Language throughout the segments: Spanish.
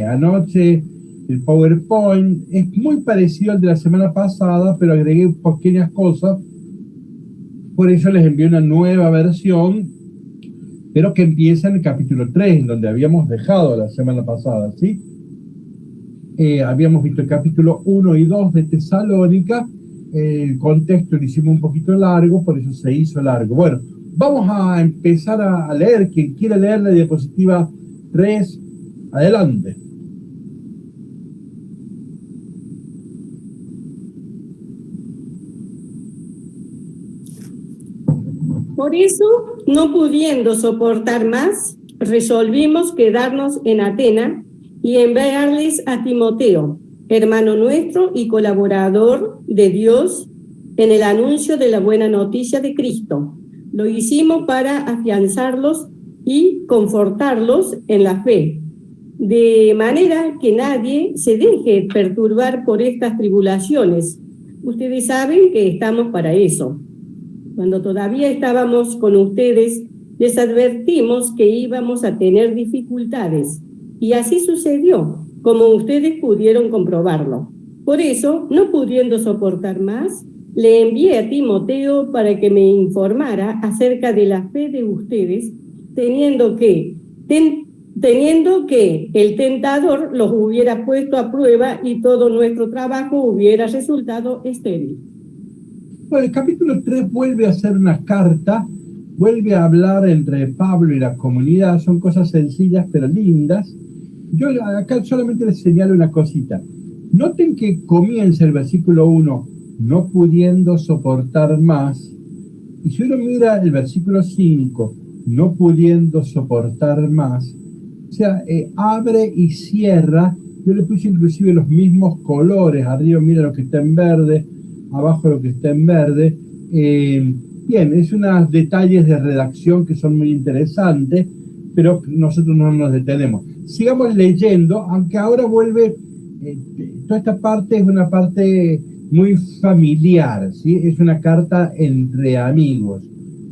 anoche el PowerPoint. Es muy parecido al de la semana pasada, pero agregué pequeñas cosas. Por eso les envié una nueva versión, pero que empieza en el capítulo 3, donde habíamos dejado la semana pasada, ¿sí? Habíamos visto el capítulo 1 y 2 de Tesalónica. El contexto lo hicimos un poquito largo, por eso se hizo largo. Bueno, vamos a empezar a leer. Quien quiera leer la diapositiva 3, adelante. Por eso, no pudiendo soportar más, resolvimos quedarnos en Atenas y enviarles a Timoteo, hermano nuestro y colaborador de Dios en el anuncio de la buena noticia de Cristo. Lo hicimos para afianzarlos y confortarlos en la fe, de manera que nadie se deje perturbar por estas tribulaciones. Ustedes saben que estamos para eso. Cuando todavía estábamos con ustedes, les advertimos que íbamos a tener dificultades, y así sucedió, como ustedes pudieron comprobarlo. Por eso, no pudiendo soportar más, le envié a Timoteo para que me informara acerca de la fe de ustedes, teniendo que el tentador los hubiera puesto a prueba y todo nuestro trabajo hubiera resultado estéril. Bueno, el capítulo 3 vuelve a ser una carta, vuelve a hablar entre Pablo y la comunidad. Son cosas sencillas pero lindas. Yo acá solamente les señalo una cosita. Noten que comienza el versículo 1, no pudiendo soportar más. Y si uno mira el versículo 5, no pudiendo soportar más, o sea, abre y cierra. Yo le puse inclusive los mismos colores. Arriba mira lo que está en verde, abajo lo que está en verde. Bien, es unos detalles de redacción que son muy interesantes, pero nosotros no nos detenemos. Sigamos leyendo, aunque ahora vuelve, toda esta parte es una parte muy familiar, ¿sí? Es una carta entre amigos,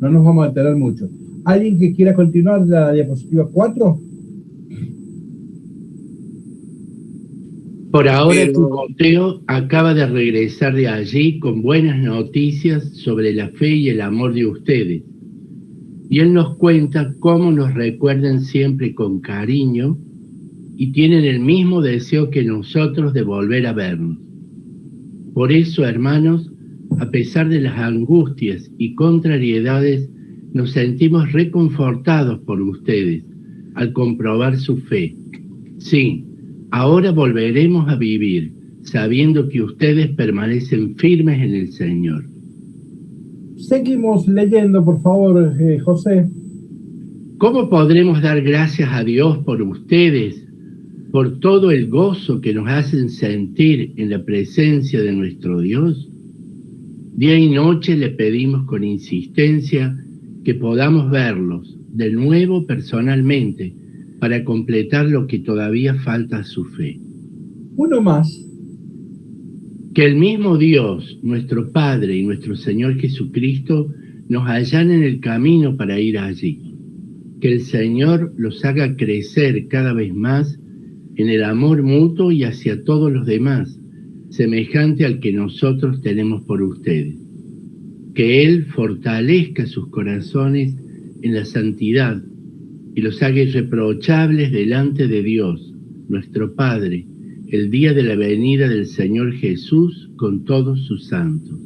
no nos vamos a detener mucho. ¿Alguien que quiera continuar la diapositiva 4? Por ahora, Timoteo acaba de regresar de allí con buenas noticias sobre la fe y el amor de ustedes. Y él nos cuenta cómo nos recuerdan siempre con cariño y tienen el mismo deseo que nosotros de volver a vernos. Por eso, hermanos, a pesar de las angustias y contrariedades, nos sentimos reconfortados por ustedes al comprobar su fe. Sí, ahora volveremos a vivir, sabiendo que ustedes permanecen firmes en el Señor. Seguimos leyendo, por favor, José. ¿Cómo podremos dar gracias a Dios por ustedes, por todo el gozo que nos hacen sentir en la presencia de nuestro Dios? Día y noche le pedimos con insistencia que podamos verlos de nuevo personalmente, para completar lo que todavía falta a su fe. Uno más. Que el mismo Dios, nuestro Padre y nuestro Señor Jesucristo, nos allane en el camino para ir allí. Que el Señor los haga crecer cada vez más en el amor mutuo y hacia todos los demás, semejante al que nosotros tenemos por ustedes. Que Él fortalezca sus corazones en la santidad y los haga irreprochables delante de Dios, nuestro Padre, el día de la venida del Señor Jesús con todos sus santos.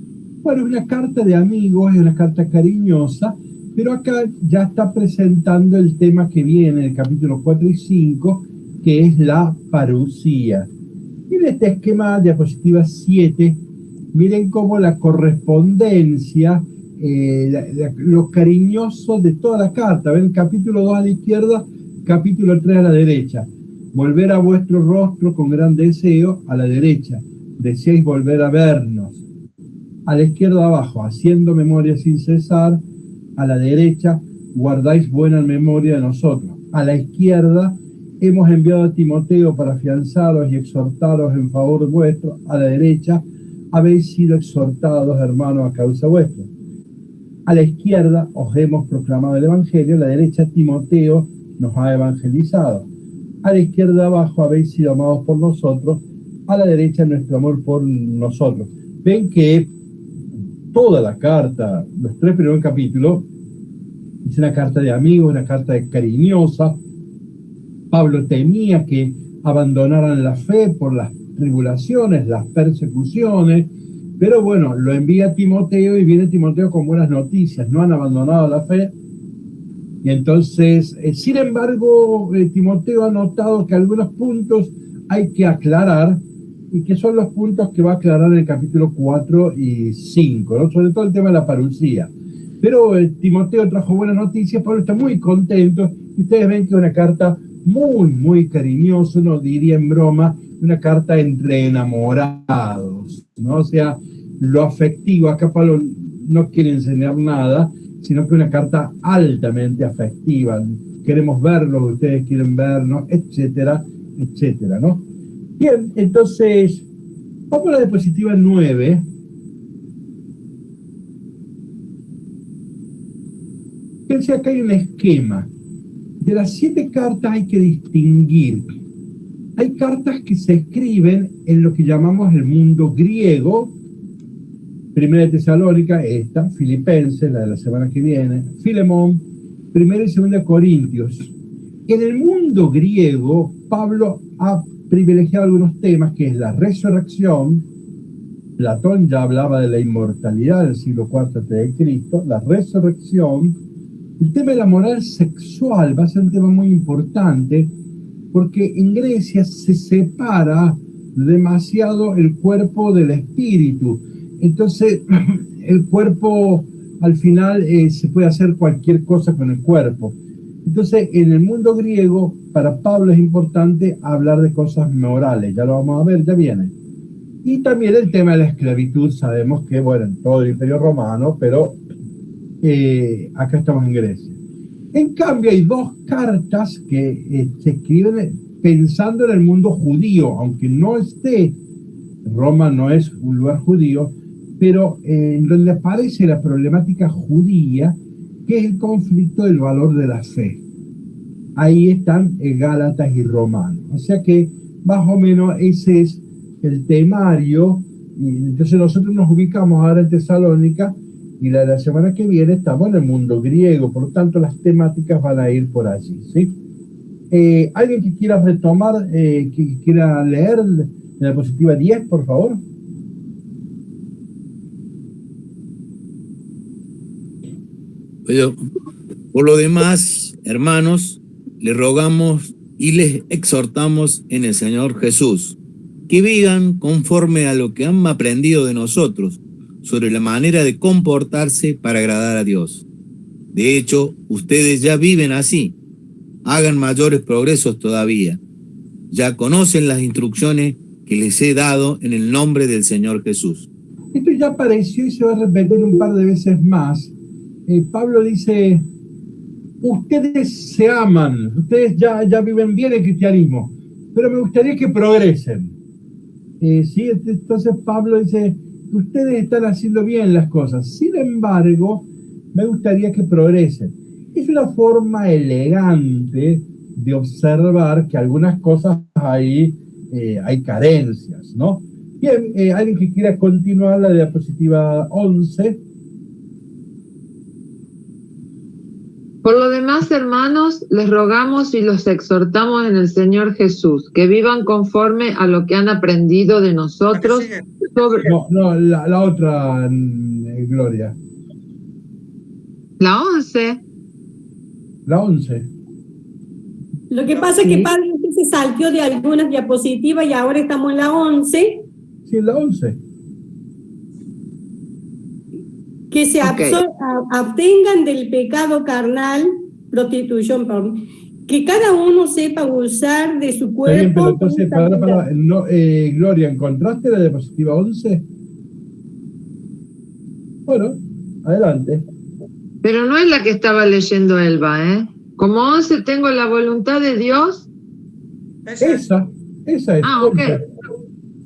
Bueno, es una carta de amigos, es una carta cariñosa, pero acá ya está presentando el tema que viene en el capítulo 4 y 5, que es la parusía. Y en este esquema, diapositiva 7, miren cómo la correspondencia, lo cariñoso de toda la carta. Ven, capítulo 2 a la izquierda, capítulo 3 a la derecha. Volver a vuestro rostro con gran deseo, a la derecha. Deseáis volver a vernos. A la izquierda abajo, haciendo memoria sin cesar. A la derecha, guardáis buena memoria de nosotros. A la izquierda, hemos enviado a Timoteo para afianzaros y exhortaros en favor vuestro. A la derecha, habéis sido exhortados, hermanos, a causa vuestra. A la izquierda os hemos proclamado el Evangelio, a la derecha Timoteo nos ha evangelizado. a la izquierda abajo habéis sido amados por nosotros, a la derecha nuestro amor por nosotros. Ven que toda la carta, los 3 primeros capítulos, es una carta de amigos, una carta cariñosa. Pablo temía que abandonaran la fe por las tribulaciones, las persecuciones, pero bueno, lo envía a Timoteo y viene Timoteo con buenas noticias, no han abandonado la fe. Y entonces, sin embargo, Timoteo ha notado que algunos puntos hay que aclarar, y que son los puntos que va a aclarar en el capítulo 4 y 5, ¿no? Sobre todo el tema de la parucía. Pero Timoteo trajo buenas noticias, Pablo está muy contento, y ustedes ven que es una carta muy, muy cariñosa, uno diría en broma, una carta entre enamorados, ¿no? O sea, lo afectivo, acá Pablo no quiere enseñar nada, sino que una carta altamente afectiva. Queremos verlos, ustedes quieren vernos, etcétera, etcétera, ¿no? Bien, entonces, vamos a la diapositiva 9. Fíjense, acá hay un esquema. De las 7 cartas hay que distinguir. Hay cartas que se escriben en lo que llamamos el mundo griego. Primera de Tesalónica, esta, Filipenses, la de la semana que viene, Filemón, Primera y Segunda de Corintios. En el mundo griego, Pablo ha privilegiado algunos temas, que es la resurrección. Platón ya hablaba de la inmortalidad del siglo IV a.C., la resurrección. El tema de la moral sexual va a ser un tema muy importante, porque en Grecia se separa demasiado el cuerpo del espíritu. Entonces, el cuerpo, al final, se puede hacer cualquier cosa con el cuerpo. Entonces, en el mundo griego, para Pablo es importante hablar de cosas morales. Ya lo vamos a ver, ya viene. Y también el tema de la esclavitud, sabemos que, bueno, en todo el Imperio Romano, pero acá estamos en Grecia. En cambio, hay 2 cartas que se escriben pensando en el mundo judío, aunque no esté, Roma no es un lugar judío, pero en donde aparece la problemática judía, que es el conflicto del valor de la fe. Ahí están Gálatas y Romanos. O sea que más o menos ese es el temario. Y entonces nosotros nos ubicamos ahora en Tesalónica, y la semana que viene estamos en el mundo griego, por lo tanto las temáticas van a ir por allí, ¿sí? ¿Alguien que quiera retomar, que quiera leer la diapositiva 10, por favor? Por lo demás, hermanos, les rogamos y les exhortamos en el Señor Jesús, que vivan conforme a lo que han aprendido de nosotros, sobre la manera de comportarse para agradar a Dios. De hecho, ustedes ya viven así. Hagan mayores progresos todavía. Ya conocen las instrucciones que les he dado en el nombre del Señor Jesús. Esto ya apareció y se va a repetir un par de veces más. Pablo dice, ustedes se aman, ustedes ya viven bien el cristianismo, pero me gustaría que progresen. ¿Sí? Entonces Pablo dice, ustedes están haciendo bien las cosas, sin embargo, me gustaría que progresen. Es una forma elegante de observar que algunas cosas hay carencias, ¿no? Bien, alguien que quiera continuar la diapositiva 11. Por lo demás, hermanos, les rogamos y los exhortamos en el Señor Jesús, que vivan conforme a lo que han aprendido de nosotros. No, la otra, Gloria. La 11. La 11. Lo que pasa es que Pablo se salteó de algunas diapositivas y ahora estamos en la 11. Sí, en la 11. Que se abstengan del pecado carnal, prostitución, perdón, que cada uno sepa usar de su cuerpo. Bien, pero entonces, no, Gloria, ¿encontraste la diapositiva 11? Bueno, adelante. Pero no es la que estaba leyendo Elba, ¿eh? Como 11 tengo la voluntad de Dios. Esa es. Ok.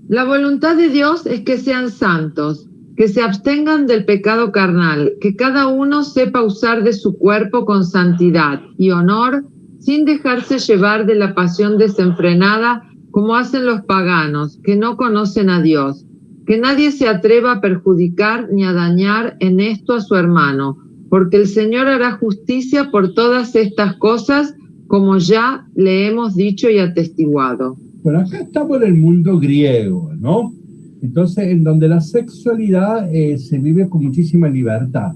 La voluntad de Dios es que sean santos, que se abstengan del pecado carnal, que cada uno sepa usar de su cuerpo con santidad y honor, sin dejarse llevar de la pasión desenfrenada como hacen los paganos, que no conocen a Dios. Que nadie se atreva a perjudicar ni a dañar en esto a su hermano, porque el Señor hará justicia por todas estas cosas, como ya le hemos dicho y atestiguado. Bueno, acá estamos en el mundo griego, ¿no? Entonces, en donde la sexualidad se vive con muchísima libertad.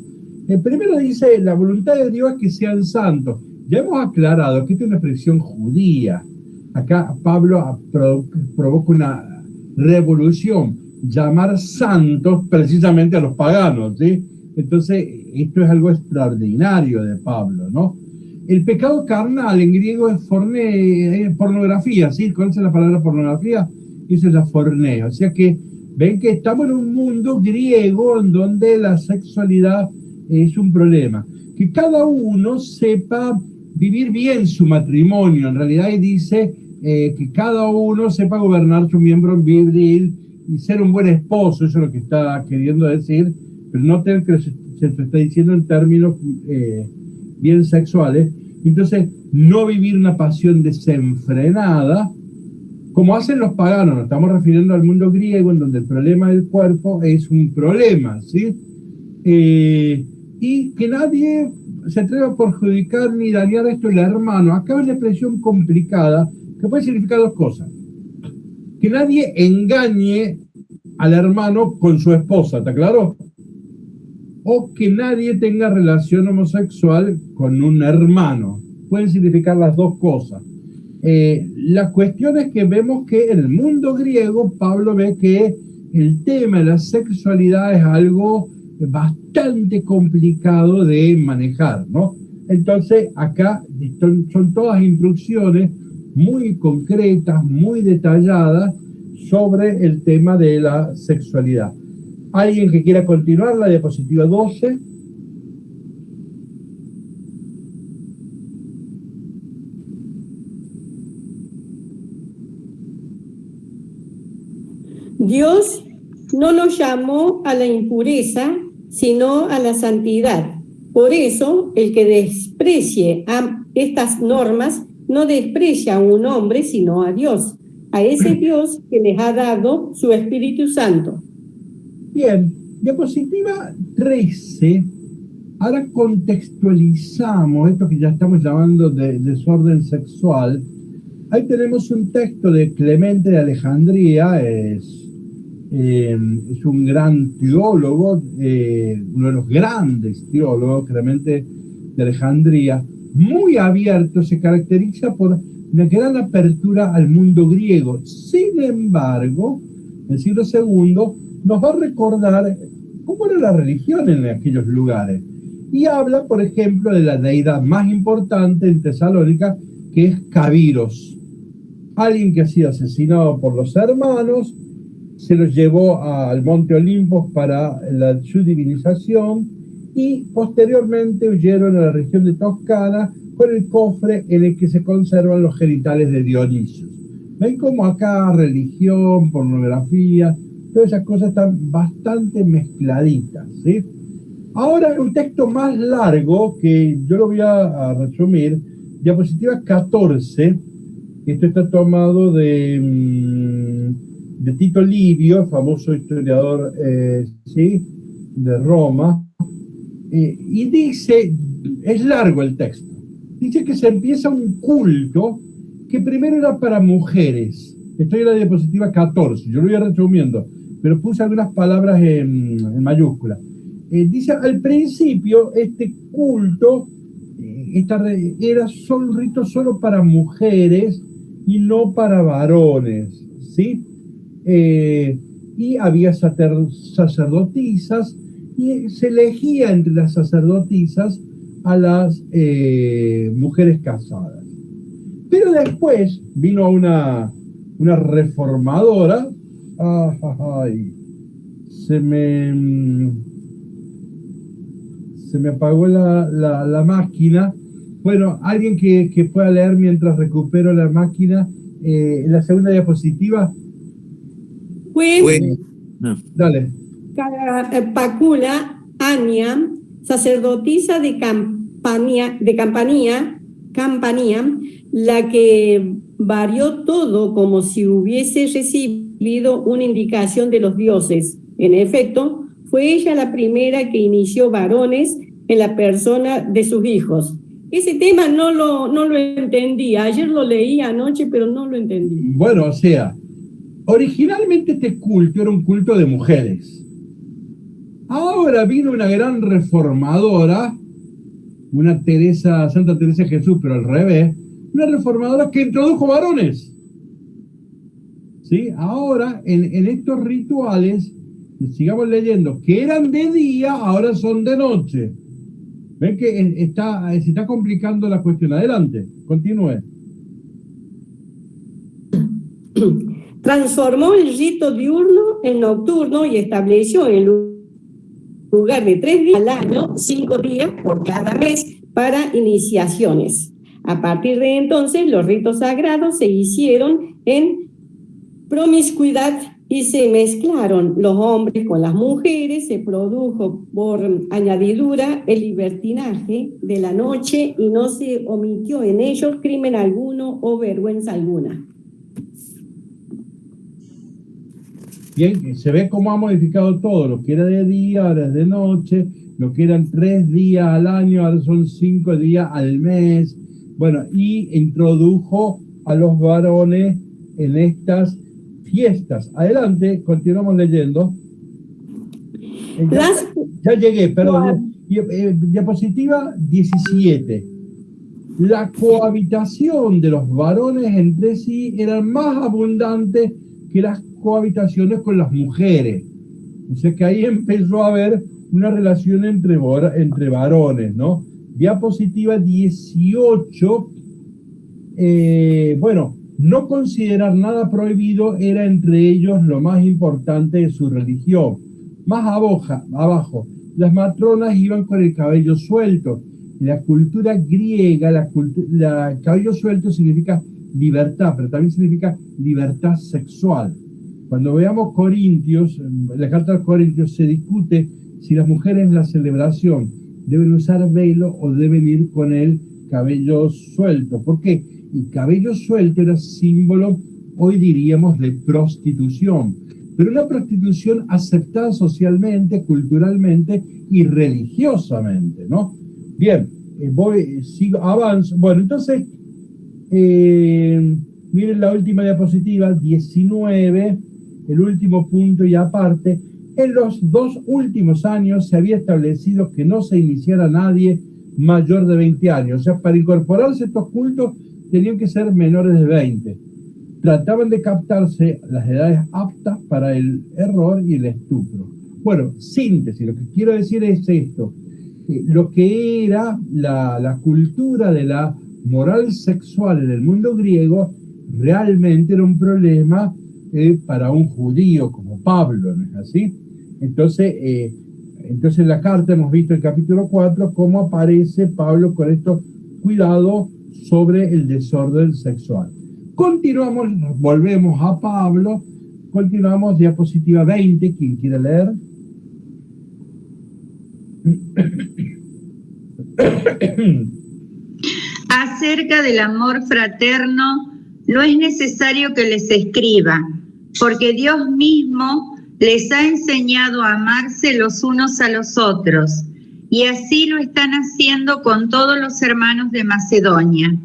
Primero dice, la voluntad de Dios es que sean santos. Ya hemos aclarado que esta es una expresión judía. Acá Pablo provoca una revolución, llamar santos precisamente a los paganos, ¿sí? Entonces, esto es algo extraordinario de Pablo, ¿no? El pecado carnal en griego es pornografía, ¿sí? ¿Conocen la palabra pornografía? Esa es la fornea. O sea que ven que estamos en un mundo griego en donde la sexualidad es un problema. Que cada uno sepa vivir bien su matrimonio. En realidad ahí dice que cada uno sepa gobernar su miembro viril y ser un buen esposo. Eso es lo que está queriendo decir. Pero no tener que se está diciendo en términos bien sexuales. Entonces, no vivir una pasión desenfrenada, como hacen los paganos. Nos estamos refiriendo al mundo griego, en donde el problema del cuerpo es un problema, ¿sí? Y que nadie se atreva a perjudicar ni dañar esto el hermano. Acá hay una expresión complicada que puede significar dos cosas. Que nadie engañe al hermano con su esposa, ¿está claro? O que nadie tenga relación homosexual con un hermano. Pueden significar las dos cosas. La cuestión es que vemos que en el mundo griego Pablo ve que el tema de la sexualidad es algo bastante complicado de manejar, ¿no? Entonces acá son todas instrucciones muy concretas, muy detalladas sobre el tema de la sexualidad. ¿Alguien que quiera continuar la diapositiva 12? Dios no nos llamó a la impureza, sino a la santidad. Por eso, el que desprecie a estas normas no desprecia a un hombre, sino a Dios, a ese Dios que les ha dado su Espíritu Santo. Bien, diapositiva 13. Ahora contextualizamos esto que ya estamos llamando de desorden sexual. Ahí tenemos un texto de Clemente de Alejandría, es un gran teólogo, uno de los grandes teólogos, Clemente de Alejandría, muy abierto, se caracteriza por una gran apertura al mundo griego. Sin embargo, en el siglo II nos va a recordar cómo era la religión en aquellos lugares. Y habla, por ejemplo, de la deidad más importante en Tesalónica, que es Cabiros. Alguien que ha sido asesinado por los hermanos, se los llevó al Monte Olimpos para su divinización y posteriormente huyeron a la región de Toscana con el cofre en el que se conservan los genitales de Dionisio. ¿Ven cómo acá religión, pornografía, todas esas cosas están bastante mezcladitas, ¿sí? Ahora un texto más largo que yo lo voy a resumir, diapositiva 14. Esto está tomado de Tito Livio, famoso historiador ¿sí? de Roma, y dice, es largo el texto, dice que se empieza un culto que primero era para mujeres. Estoy en la diapositiva 14, yo lo voy a resumiendo, pero puse algunas palabras en mayúsculas. Dice, al principio este culto era solo un rito solo para mujeres y no para varones, ¿sí? Y había sacerdotisas y se elegía entre las sacerdotisas a las mujeres casadas. Pero después vino una reformadora. Se me apagó la máquina. Bueno, alguien que pueda leer mientras recupero la máquina. En la segunda diapositiva. Dale. Pacula Ania, sacerdotisa de Campanía, Campanía, la que varió todo como si hubiese recibido una indicación de los dioses. En efecto, fue ella la primera que inició varones en la persona de sus hijos. Ese tema no lo entendí. Ayer lo leí anoche, pero no lo entendí. Bueno, o sea, originalmente este culto era un culto de mujeres. Ahora vino una gran reformadora, una Santa Teresa de Jesús, pero al revés, una reformadora que introdujo varones. ¿Sí? Ahora, en estos rituales, sigamos leyendo, que eran de día, ahora son de noche. ¿Ven que se está complicando la cuestión? Adelante, continúe. Transformó el rito diurno en nocturno y estableció en lugar de 3 días al año, 5 días por cada mes para iniciaciones. A partir de entonces, los ritos sagrados se hicieron en promiscuidad y se mezclaron los hombres con las mujeres, se produjo por añadidura el libertinaje de la noche y no se omitió en ellos crimen alguno o vergüenza alguna. Bien, se ve cómo ha modificado todo, lo que era de día ahora es de noche, lo que eran 3 días al año ahora son 5 días al mes, bueno, y introdujo a los varones en estas fiestas. Adelante, continuamos leyendo. Ya llegué, perdón. Diapositiva 17. La cohabitación de los varones entre sí era más abundante que las cohabitaciones con las mujeres. O sea que ahí empezó a haber una relación entre varones, ¿no? Diapositiva 18. Bueno, no considerar nada prohibido era entre ellos lo más importante de su religión. Más abajo, las matronas iban con el cabello suelto. En la cultura griega, cabello suelto significa libertad, pero también significa libertad sexual. Cuando veamos Corintios, la carta de Corintios, se discute si las mujeres en la celebración deben usar velo o deben ir con el cabello suelto. ¿Por qué? El cabello suelto era símbolo, hoy diríamos, de prostitución, pero una prostitución aceptada socialmente, culturalmente y religiosamente, ¿no? Bien, avanzo. Bueno, entonces, miren la última diapositiva, 19, el último punto y aparte. En los 2 últimos años se había establecido que no se iniciara nadie mayor de 20 años. O sea, para incorporarse a estos cultos tenían que ser menores de 20. Trataban de captarse las edades aptas para el error y el estupro. Bueno, síntesis, lo que quiero decir es esto. Lo que era la cultura de la moral sexual en el mundo griego realmente era un problema para un judío como Pablo, ¿no es así? Entonces en la carta hemos visto en el capítulo 4 cómo aparece Pablo con estos cuidados sobre el desorden sexual. Continuamos, volvemos a Pablo, continuamos, diapositiva 20, quien quiere leer. Acerca del amor fraterno, no es necesario que les escriba, porque Dios mismo les ha enseñado a amarse los unos a los otros, y así lo están haciendo con todos los hermanos de Macedonia.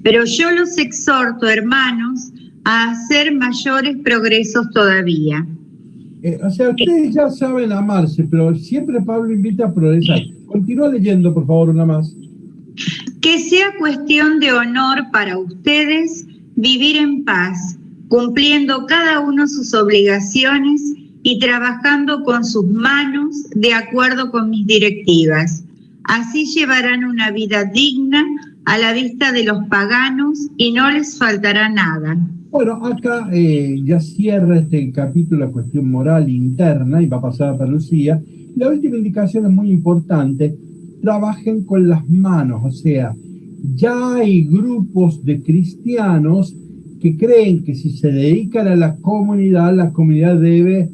Pero yo los exhorto, hermanos, a hacer mayores progresos todavía. O sea, ustedes ya saben amarse, pero siempre Pablo invita a progresar. Continúa leyendo, por favor, una más. Que sea cuestión de honor para ustedes vivir en paz, cumpliendo cada uno sus obligaciones y trabajando con sus manos de acuerdo con mis directivas. Así llevarán una vida digna a la vista de los paganos y no les faltará nada. Bueno, acá ya cierra este capítulo la cuestión moral interna y va a pasar para Lucía. La última indicación es muy importante. Trabajen con las manos, o sea, ya hay grupos de cristianos que creen que si se dedican a la comunidad debe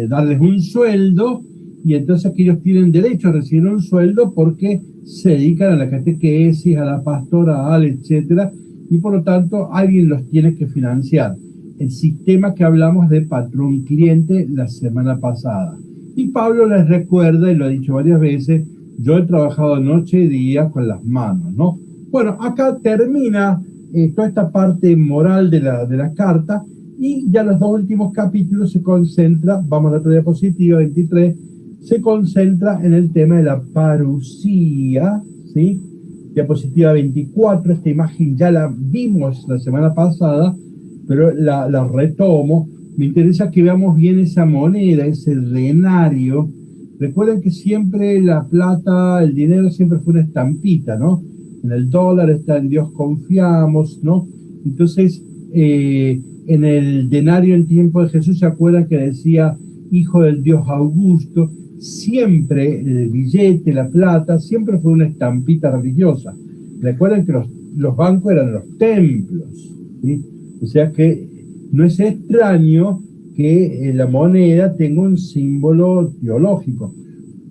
darles un sueldo, y entonces que ellos tienen derecho a recibir un sueldo porque se dedican a la catequesis, a la pastoral, etcétera, y por lo tanto alguien los tiene que financiar. El sistema que hablamos de patrón-cliente la semana pasada. Y Pablo les recuerda, y lo ha dicho varias veces, yo he trabajado noche y día con las manos, ¿no? Bueno, acá termina toda esta parte moral de la carta, y ya los dos últimos capítulos se concentra, vamos a la otra diapositiva, 23, se concentra en el tema de la parusía, ¿sí? Diapositiva 24, esta imagen ya la vimos la semana pasada, pero la retomo. Me interesa que veamos bien esa moneda, ese denario. Recuerden que siempre la plata, el dinero siempre fue una estampita, ¿no? En el dólar está en Dios confiamos, ¿no? Entonces, en el denario en tiempo de Jesús, ¿se acuerdan que decía hijo del Dios Augusto? Siempre el billete, la plata, siempre fue una estampita religiosa. Recuerden que los bancos eran los templos, ¿sí? O sea que no es extraño que la moneda tenga un símbolo teológico.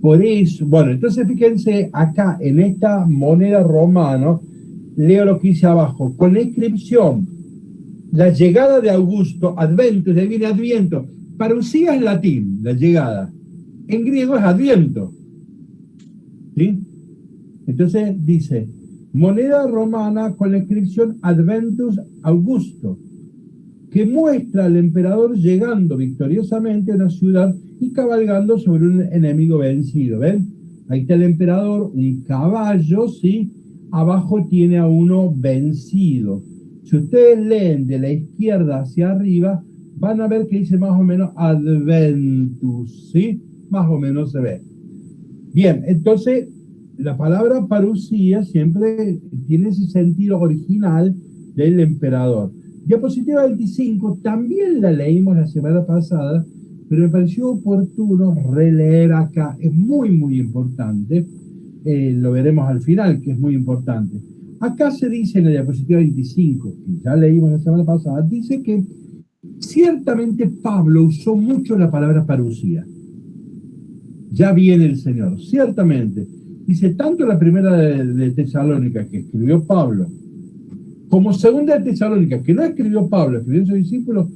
Por eso, bueno, entonces fíjense acá en esta moneda romana, leo lo que dice abajo, con la inscripción, la llegada de Augusto, Adventus, de ahí viene Adviento, parusía es latín, la llegada, en griego es Adviento, ¿sí? Entonces dice, moneda romana con la inscripción Adventus Augusto, que muestra al emperador llegando victoriosamente a una ciudad y cabalgando sobre un enemigo vencido. ¿Ven? Ahí está el emperador, un caballo, ¿sí? Abajo tiene a uno vencido. Si ustedes leen de la izquierda hacia arriba, van a ver que dice más o menos Adventus, ¿sí? Más o menos se ve. Bien, entonces, la palabra parusía siempre tiene ese sentido original del emperador. Diapositiva 25, también la leímos la semana pasada, pero me pareció oportuno releer acá. Es muy, muy importante. Lo veremos al final, que es muy importante. Acá se dice en la diapositiva 25, que ya leímos la semana pasada, dice que ciertamente Pablo usó mucho la palabra parusía. Ya viene el Señor, ciertamente. Dice, tanto la primera de Tesalónica que escribió Pablo, como segunda de Tesalónica, que no escribió Pablo, escribió sus discípulos,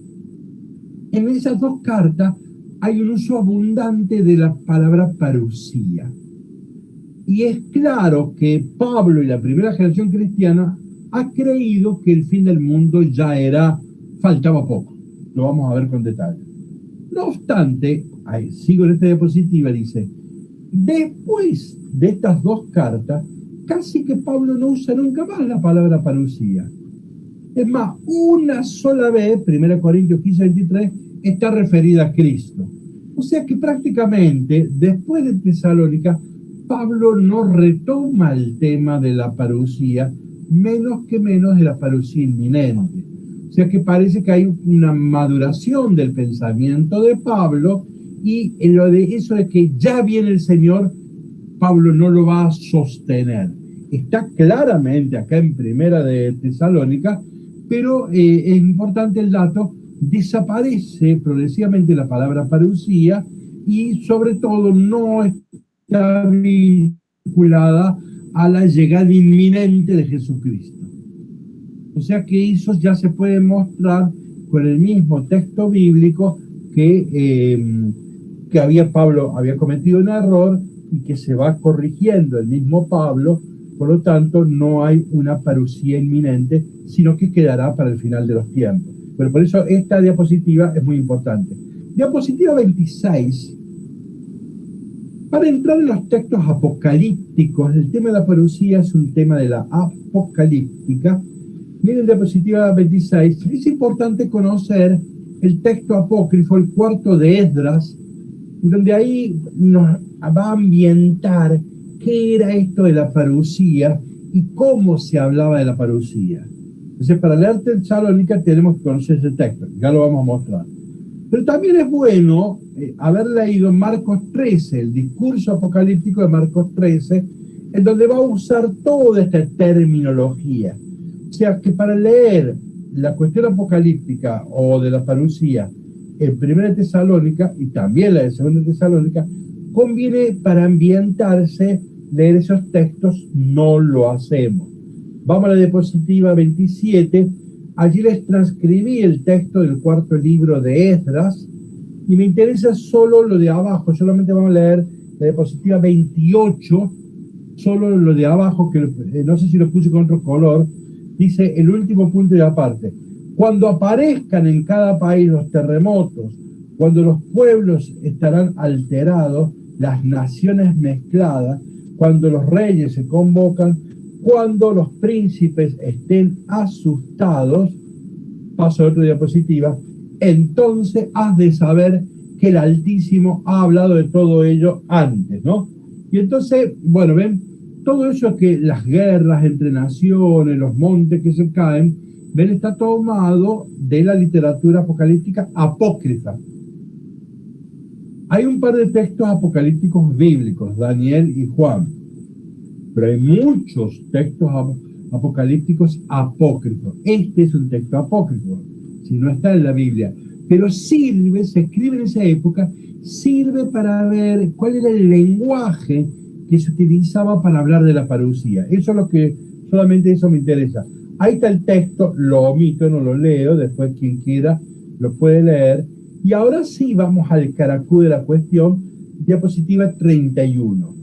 en esas dos cartas hay un uso abundante de la palabra parusía. Y es claro que Pablo y la primera generación cristiana ha creído que el fin del mundo ya faltaba poco. Lo vamos a ver con detalle. No obstante, sigo en esta diapositiva, dice, después de estas dos cartas, casi que Pablo no usa nunca más la palabra parusía. Es más, una sola vez, 1 Corintios 15, 23, está referida a Cristo. O sea que prácticamente, después de Tesalónica, Pablo no retoma el tema de la parusía, menos de la parusía inminente. O sea que parece que hay una maduración del pensamiento de Pablo, y en lo de eso de que ya viene el Señor, Pablo no lo va a sostener. Está claramente acá en primera de Tesalónica, pero es importante el dato, desaparece progresivamente la palabra parusía y sobre todo no está vinculada a la llegada inminente de Jesucristo. O sea que eso ya se puede mostrar con el mismo texto bíblico que Pablo había cometido un error y que se va corrigiendo el mismo Pablo. Por lo tanto, no hay una parusía inminente, sino que quedará para el final de los tiempos. Pero por eso esta diapositiva es muy importante. Diapositiva 26. Para entrar en los textos apocalípticos, el tema de la parusía es un tema de la apocalíptica. Miren diapositiva 26. Es importante conocer el texto apócrifo, el cuarto de Esdras, donde ahí nos va a ambientar qué era esto de la parusía y cómo se hablaba de la parusía. Entonces, para leer Tesalónica tenemos que conocer ese texto, ya lo vamos a mostrar. Pero también es bueno haber leído Marcos 13, el discurso apocalíptico de Marcos 13, en donde va a usar toda esta terminología. O sea, que para leer la cuestión apocalíptica o de la parusía en primera Tesalónica y también la de segunda Tesalónica, conviene para ambientarse leer esos textos no lo hacemos. Vamos a la diapositiva 27. Allí les transcribí el texto del cuarto libro de Esdras y me interesa solo lo de abajo. Solamente vamos a leer la diapositiva 28, solo lo de abajo, que no sé si lo puse con otro color. Dice el último punto y aparte: cuando aparezcan en cada país los terremotos, cuando los pueblos estarán alterados, las naciones mezcladas, cuando los reyes se convocan, cuando los príncipes estén asustados, paso a otra diapositiva, entonces has de saber que el Altísimo ha hablado de todo ello antes, ¿no? Y entonces, bueno, ven, todo eso que las guerras entre naciones, los montes que se caen, ven, está tomado de la literatura apocalíptica apócrifa. Hay un par de textos apocalípticos bíblicos, Daniel y Juan, pero hay muchos textos apocalípticos apócrifos. Este es un texto apócrifo, si no está en la Biblia, pero sirve, se escribe en esa época, sirve para ver cuál era el lenguaje que se utilizaba para hablar de la parucía. Eso es lo que, solamente eso me interesa. Ahí está el texto, lo omito, no lo leo, después quien quiera lo puede leer. Y ahora sí vamos al caracú de la cuestión, diapositiva 31.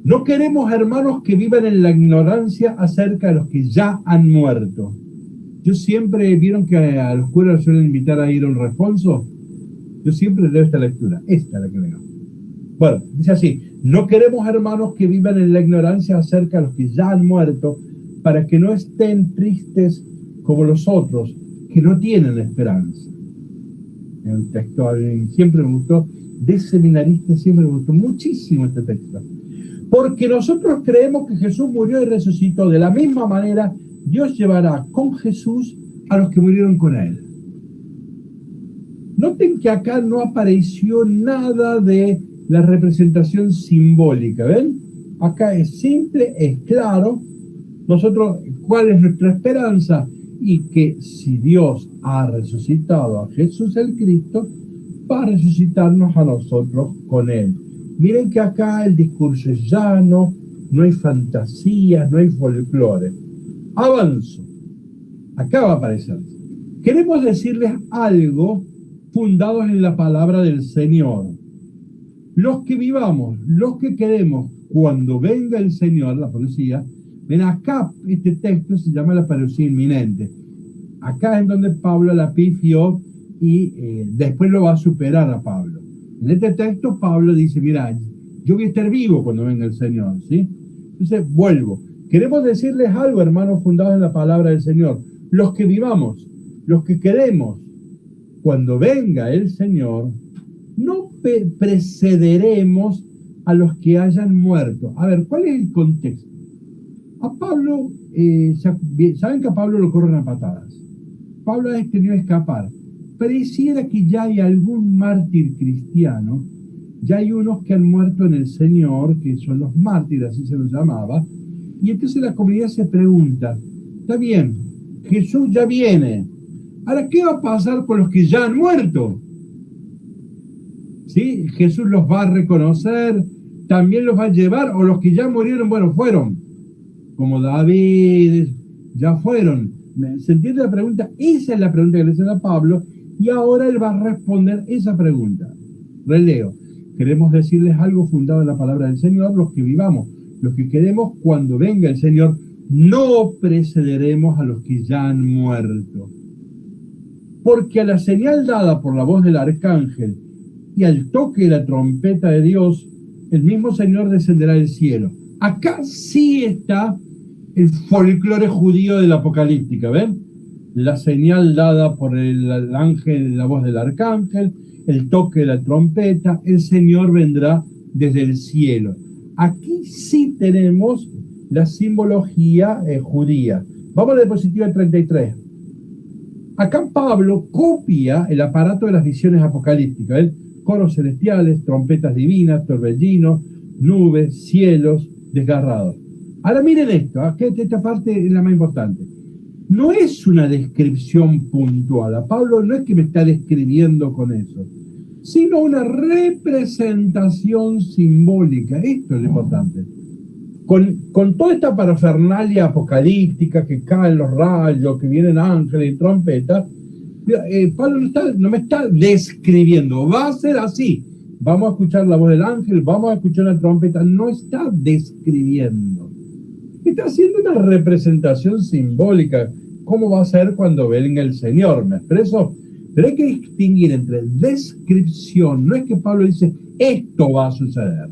No queremos, hermanos, que vivan en la ignorancia acerca de los que ya han muerto. Yo siempre, ¿vieron que a los curas los suelen invitar a ir a un responso? Yo siempre leo esta lectura, esta es la que leo. Bueno, dice así: no queremos, hermanos, que vivan en la ignorancia acerca de los que ya han muerto, para que no estén tristes como los otros, que no tienen esperanza. Es un texto, siempre me gustó, de seminarista siempre me gustó muchísimo este texto. Porque nosotros creemos que Jesús murió y resucitó. De la misma manera, Dios llevará con Jesús a los que murieron con él. Noten que acá no apareció nada de la representación simbólica, ¿ven? Acá es simple, es claro. Nosotros, ¿cuál es nuestra esperanza? Y que si Dios ha resucitado a Jesús el Cristo, va a resucitarnos a nosotros con él. Miren que acá el discurso es llano, no hay fantasías, no hay folclore. Avanzo. Acá va a aparecer. Queremos decirles algo fundados en la palabra del Señor. Los que vivamos, los que queremos, cuando venga el Señor, la parucía, ven acá, este texto se llama la parucía inminente. Acá es donde Pablo la pifió y después lo va a superar a Pablo. En este texto Pablo dice: mira, yo voy a estar vivo cuando venga el Señor, ¿sí? Entonces vuelvo. Queremos decirles algo, hermanos, fundados en la palabra del Señor. Los que vivamos, los que queremos, cuando venga el Señor, no precederemos a los que hayan muerto. A ver, ¿cuál es el contexto? A Pablo, saben que a Pablo lo corren a patadas. Pablo ha tenido que escapar. Pareciera que ya hay algún mártir cristiano, ya hay unos que han muerto en el Señor, que son los mártires, así se los llamaba, y entonces la comunidad se pregunta: está bien, Jesús ya viene, ahora ¿qué va a pasar con los que ya han muerto? ¿Sí? Jesús los va a reconocer, también los va a llevar, o los que ya murieron, bueno, fueron, como David, ya fueron. ¿Se entiende la pregunta? Esa es la pregunta que le hacen a Pablo, y ahora él va a responder esa pregunta. Releo. Queremos decirles algo fundado en la palabra del Señor: los que vivamos, los que queremos, cuando venga el Señor, no precederemos a los que ya han muerto. Porque a la señal dada por la voz del arcángel y al toque de la trompeta de Dios, el mismo Señor descenderá del cielo. Acá sí está el folclore judío de la apocalíptica, ¿ven? La señal dada por el ángel, la voz del arcángel, el toque de la trompeta, el Señor vendrá desde el cielo. Aquí sí tenemos la simbología judía. Vamos a la diapositiva 33. Acá Pablo copia el aparato de las visiones apocalípticas, ¿ven? Coros celestiales, trompetas divinas, torbellinos, nubes, cielos desgarrados. Ahora miren esto, que esta parte es la más importante. No es una descripción puntual. A Pablo no es que me está describiendo con eso. sino una representación simbólica. Esto es lo importante. Con toda esta parafernalia apocalíptica, que caen los rayos, que vienen ángeles y trompetas, Pablo no me está describiendo, va a ser así. Vamos a escuchar la voz del ángel, vamos a escuchar la trompeta. No está describiendo. Está haciendo una representación simbólica. ¿Cómo va a ser cuando venga el Señor? ¿Me expreso? Pero hay que distinguir entre descripción. No es que Pablo dice, esto va a suceder.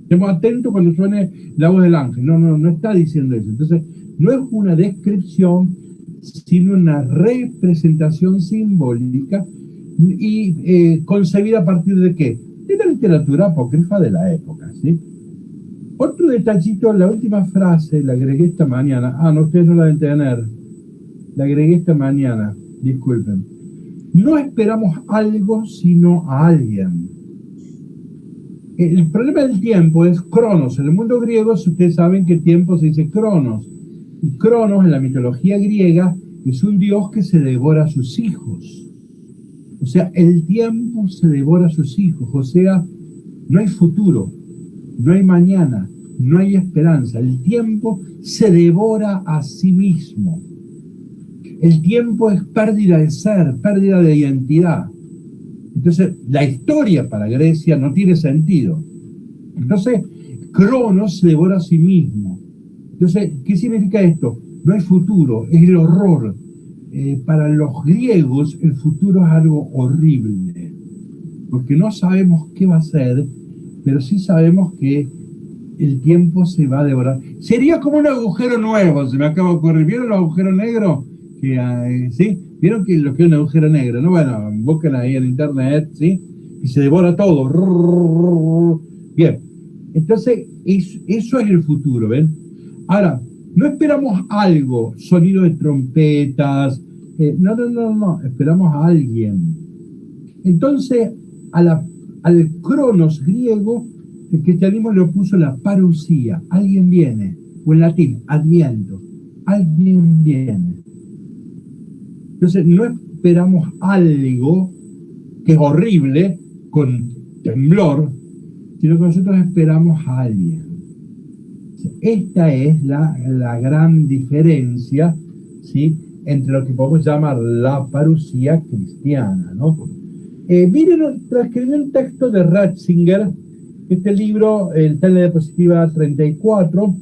Estemos atentos cuando suene la voz del ángel. No está diciendo eso. Entonces, no es una descripción, sino una representación simbólica y concebida a partir de ¿qué? De la literatura apócrifa de la época, ¿sí? Otro detallito, la última frase la agregué esta mañana. No, ustedes no la deben tener. La agregué esta mañana, disculpen. No esperamos algo, sino a alguien. El problema del tiempo es cronos. En el mundo griego, ustedes saben que tiempo se dice cronos. Y Cronos, en la mitología griega, es un dios que se devora a sus hijos. O sea, el tiempo se devora a sus hijos. O sea, no hay futuro, no hay mañana, no hay esperanza. El tiempo se devora a sí mismo. El tiempo es pérdida de ser, pérdida de identidad. Entonces, la historia para Grecia no tiene sentido. Entonces, Cronos se devora a sí mismo. Entonces, ¿qué significa esto? No hay futuro, es el horror. Para los griegos, el futuro es algo horrible, porque no sabemos qué va a ser, pero sí sabemos que el tiempo se va a devorar. Sería como un agujero nuevo, se me acaba de ocurrir. ¿Vieron los agujeros negros? ¿Sí? ¿Vieron que lo que es un agujero negro? No, bueno, busquen ahí en internet, ¿sí? Y se devora todo. Bien, entonces eso es el futuro, ¿ven? Ahora, no esperamos algo, sonido de trompetas, no, esperamos a alguien. Entonces, al cronos griego, el cristianismo le opuso la parusía, alguien viene, o en latín, adviento, alguien viene. Entonces, no esperamos algo que es horrible, con temblor, sino que nosotros esperamos a alguien. Esta es la gran diferencia, ¿sí?, entre lo que podemos llamar la parusía cristiana, ¿no? Miren, transcribí un texto de Ratzinger, este libro, está en la diapositiva 34.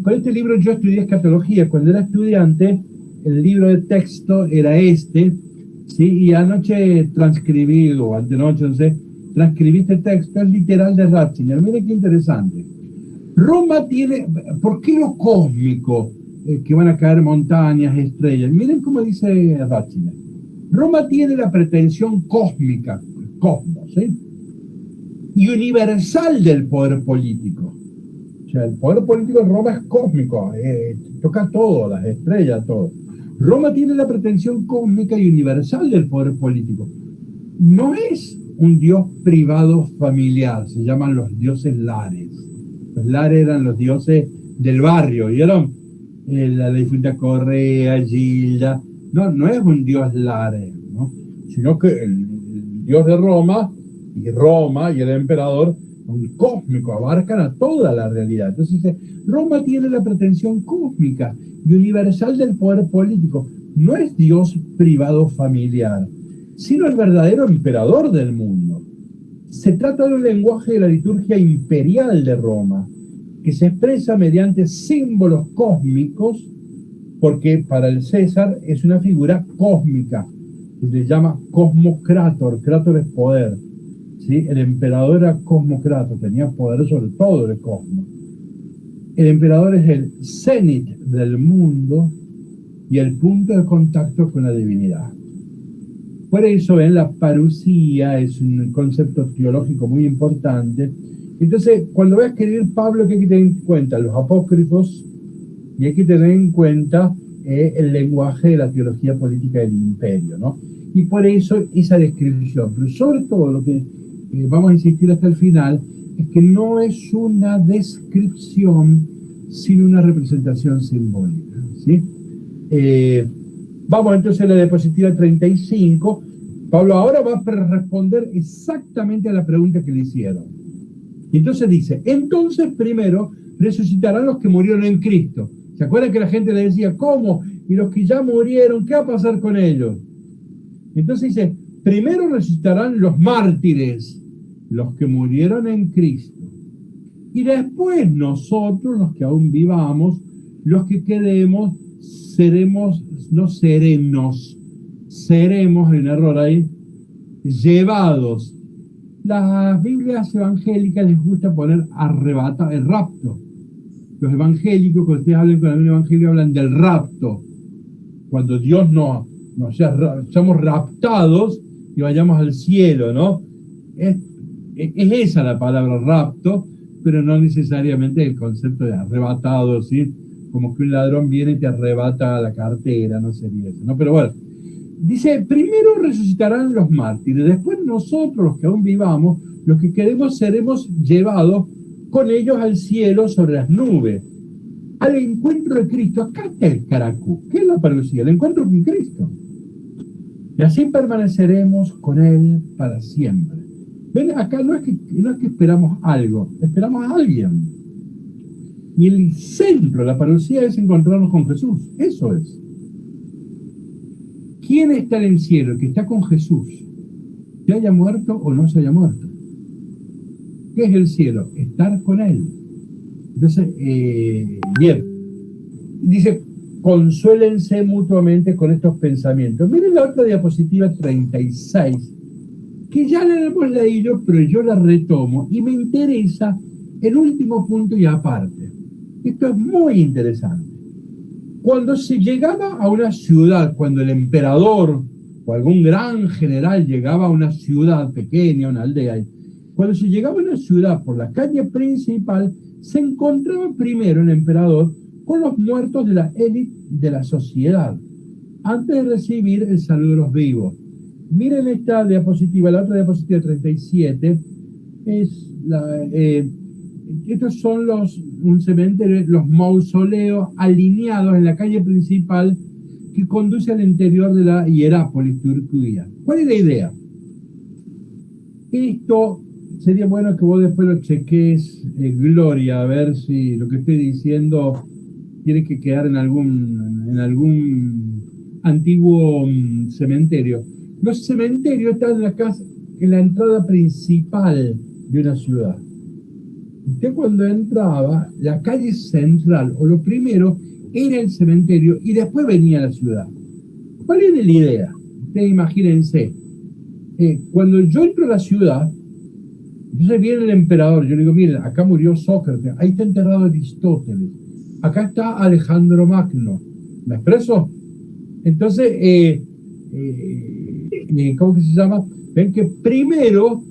Con este libro yo estudié escatología. Cuando era estudiante, el libro de texto era este, ¿sí? Y anoche transcribí, o antenoche, no sé, transcribí este texto, es literal de Ratzinger. Miren qué interesante. Roma tiene, ¿por qué lo cósmico? Que van a caer montañas, estrellas. Miren cómo dice Ratzinger. Roma tiene la pretensión cósmica, cosmos, ¿sí?, y universal del poder político. O sea, el poder político en Roma es cósmico, toca todo, las estrellas, todo. Roma tiene la pretensión cósmica y universal del poder político. No es un dios privado familiar, se llaman los dioses lares. Los lares eran los dioses del barrio, ¿vieron? La difunta Correa, Gilda. No es un dios lare, ¿no?, sino que el dios de Roma y el emperador, un cósmico, abarcan a toda la realidad. Entonces dice, Roma tiene la pretensión cósmica y universal del poder político. No es dios privado familiar, sino el verdadero emperador del mundo. Se trata de un lenguaje de la liturgia imperial de Roma, que se expresa mediante símbolos cósmicos, porque para el César es una figura cósmica, que se llama cosmocrátor. Crátor es poder, ¿sí? El emperador era cosmocrátor, tenía poder sobre todo el cosmos. El emperador es el cenit del mundo y el punto de contacto con la divinidad. Por eso en la parusía es un concepto teológico muy importante. Entonces, cuando va a escribir Pablo, ¿qué hay que tener en cuenta? Los apócrifos, y hay que tener en cuenta el lenguaje de la teología política del imperio, ¿no? Y por eso esa descripción. Pero sobre todo lo que vamos a insistir hasta el final es que no es una descripción, sino una representación simbólica, ¿sí? Vamos entonces a la diapositiva 35. Pablo ahora va a responder exactamente a la pregunta que le hicieron. Y entonces dice, entonces primero resucitarán los que murieron en Cristo. ¿Se acuerdan que la gente le decía, ¿cómo? Y los que ya murieron, ¿qué va a pasar con ellos? Entonces dice, primero resucitarán los mártires, los que murieron en Cristo. Y después nosotros, los que aún vivamos, los que quedemos, seremos, hay un error ahí, llevados. Las Biblias evangélicas les gusta poner arrebatado, el rapto. Los evangélicos, cuando ustedes hablan con el evangelio, hablan del rapto. Cuando Dios seamos raptados y vayamos al cielo, ¿no? Es esa la palabra rapto, pero no necesariamente el concepto de arrebatado, ¿sí? Como que un ladrón viene y te arrebata la cartera, no sería eso, ¿no? Pero bueno, dice, primero resucitarán los mártires, después nosotros, los que aún vivamos, los que quedemos, seremos llevados con ellos al cielo sobre las nubes, al encuentro de Cristo. Acá está el caracú, ¿qué es la parucía? El encuentro con Cristo. Y así permaneceremos con Él para siempre. Ven, acá no es que esperamos algo, esperamos a alguien. Y el centro de la parucía es encontrarnos con Jesús, eso es. ¿Quién está en el cielo? El que está con Jesús, se haya muerto o no se haya muerto. ¿Qué es el cielo? Estar con Él. Entonces, bien. Dice, consuélense mutuamente con estos pensamientos. Miren la otra diapositiva 36, que ya la hemos leído, pero yo la retomo y me interesa el último punto y aparte. Esto es muy interesante. Cuando se llegaba a una ciudad, cuando el emperador o algún gran general llegaba a una ciudad pequeña, una aldea, cuando se llegaba a una ciudad por la calle principal, se encontraba primero el emperador con los muertos de la élite de la sociedad, antes de recibir el saludo de los vivos. Miren esta diapositiva, la otra diapositiva 37, estos son un cementerio, los mausoleos alineados en la calle principal que conduce al interior de la Hierápolis, Turquía. ¿Cuál es la idea? Esto sería bueno que vos después lo cheques, Gloria, a ver si lo que estoy diciendo tiene que quedar en algún antiguo cementerio. Los cementerios están en la entrada principal de una ciudad. Usted cuando entraba, la calle central, o lo primero, era el cementerio y después venía la ciudad. ¿Cuál es la idea? Ustedes imagínense, cuando yo entro a la ciudad, entonces viene el emperador, yo le digo, miren, acá murió Sócrates, ahí está enterrado Aristóteles, acá está Alejandro Magno. ¿Me expreso? Entonces, ¿cómo que se llama? Ven que primero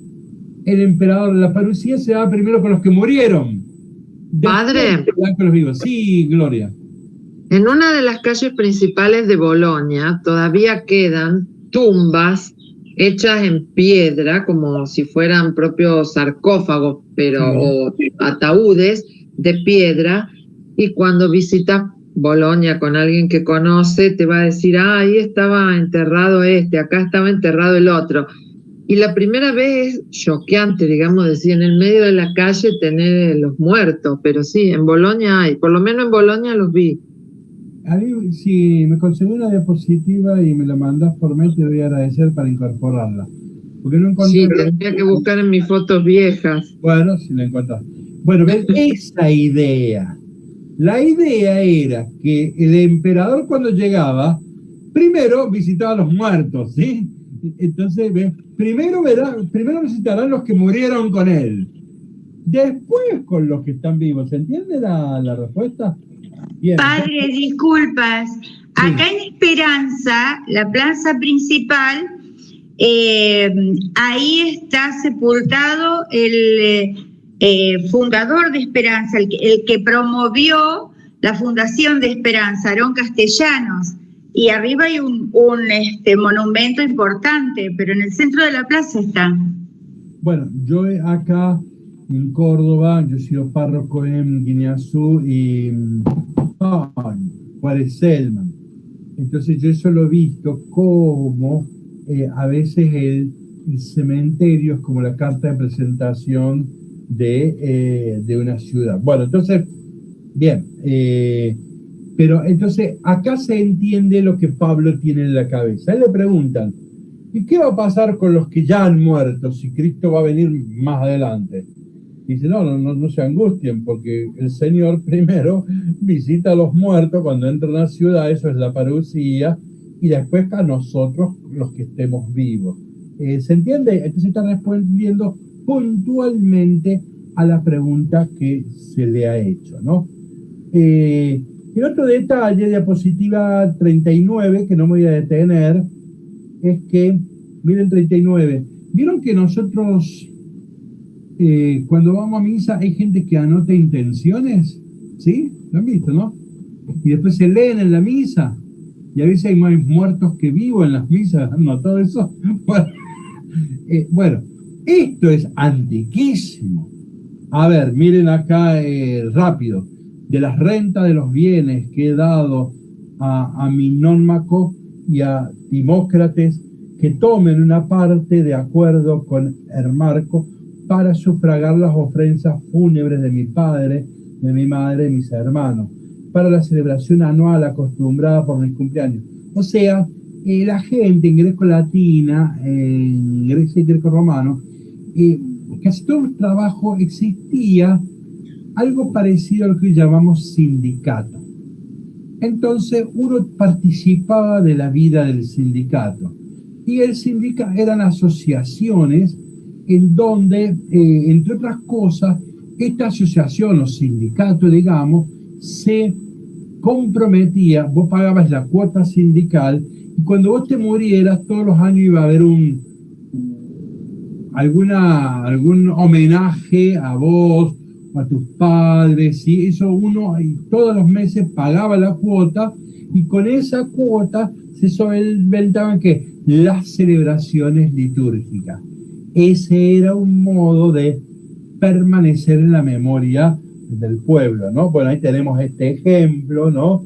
el emperador, la parucía se va primero con los que murieron. Padre. Con los vivos. Sí, Gloria. En una de las calles principales de Bolonia todavía quedan tumbas hechas en piedra, como si fueran propios sarcófagos, o ataúdes de piedra, y cuando visitas Bolonia con alguien que conoce, te va a decir, ahí estaba enterrado acá estaba enterrado el otro. Y la primera vez es choqueante, digamos, decir, en el medio de la calle tener los muertos, pero sí, en Bolonia hay, por lo menos en Bolonia los vi. Ali, si me conseguí una diapositiva y me la mandás por mail, te voy a agradecer para incorporarla. Porque no encontré. Sí, tendría que buscar en mis fotos viejas. Bueno, si la encontrás. Bueno, ven, esa idea. La idea era que el emperador cuando llegaba, primero visitaba a los muertos, ¿sí? Entonces, primero visitarán los que murieron con él, después con los que están vivos. ¿Se entiende la respuesta? Bien. Padre, disculpas. Acá en Esperanza, la plaza principal, ahí está sepultado el fundador de Esperanza, el que promovió la fundación de Esperanza, Aarón Castellanos. Y arriba hay un monumento importante, pero en el centro de la plaza está. Bueno, yo acá en Córdoba, yo he sido párroco en Guineazú y Juárez Selman. Entonces yo eso lo he visto como a veces el cementerio es como la carta de presentación de una ciudad. Bueno, entonces, bien, pero entonces acá se entiende lo que Pablo tiene en la cabeza. A él le preguntan, ¿y qué va a pasar con los que ya han muerto si Cristo va a venir más adelante? Dice, no se angustien, porque el Señor primero visita a los muertos cuando entra a la ciudad, eso es la parucía, y después a nosotros los que estemos vivos. ¿Se entiende? Entonces está respondiendo puntualmente a la pregunta que se le ha hecho, ¿no? El otro detalle, diapositiva 39, que no me voy a detener, es que, miren 39, ¿vieron que nosotros cuando vamos a misa hay gente que anota intenciones? ¿Sí? ¿Lo han visto, no? Y después se leen en la misa, y a veces hay más muertos que vivos en las misas, ¿no? Todo eso. Bueno, esto es antiquísimo. A ver, miren acá rápido. De las rentas de los bienes que he dado a Minómaco y a Timócrates, que tomen una parte de acuerdo con Hermarco para sufragar las ofrendas fúnebres de mi padre, de mi madre y mis hermanos, para la celebración anual acostumbrada por mis cumpleaños. O sea, la gente en greco-latina, en Grecia y greco-romano, casi todo el trabajo existía algo parecido a lo que llamamos sindicato. Entonces uno participaba de la vida del sindicato. Y el sindicato eran asociaciones en donde, entre otras cosas, esta asociación o sindicato, digamos, se comprometía, vos pagabas la cuota sindical, y cuando vos te murieras, todos los años iba a haber algún homenaje a vos, a tus padres, ¿sí? Eso uno todos los meses pagaba la cuota, y con esa cuota se solventaban que las celebraciones litúrgicas. Ese era un modo de permanecer en la memoria del pueblo, ¿no? Bueno, ahí tenemos este ejemplo, ¿no?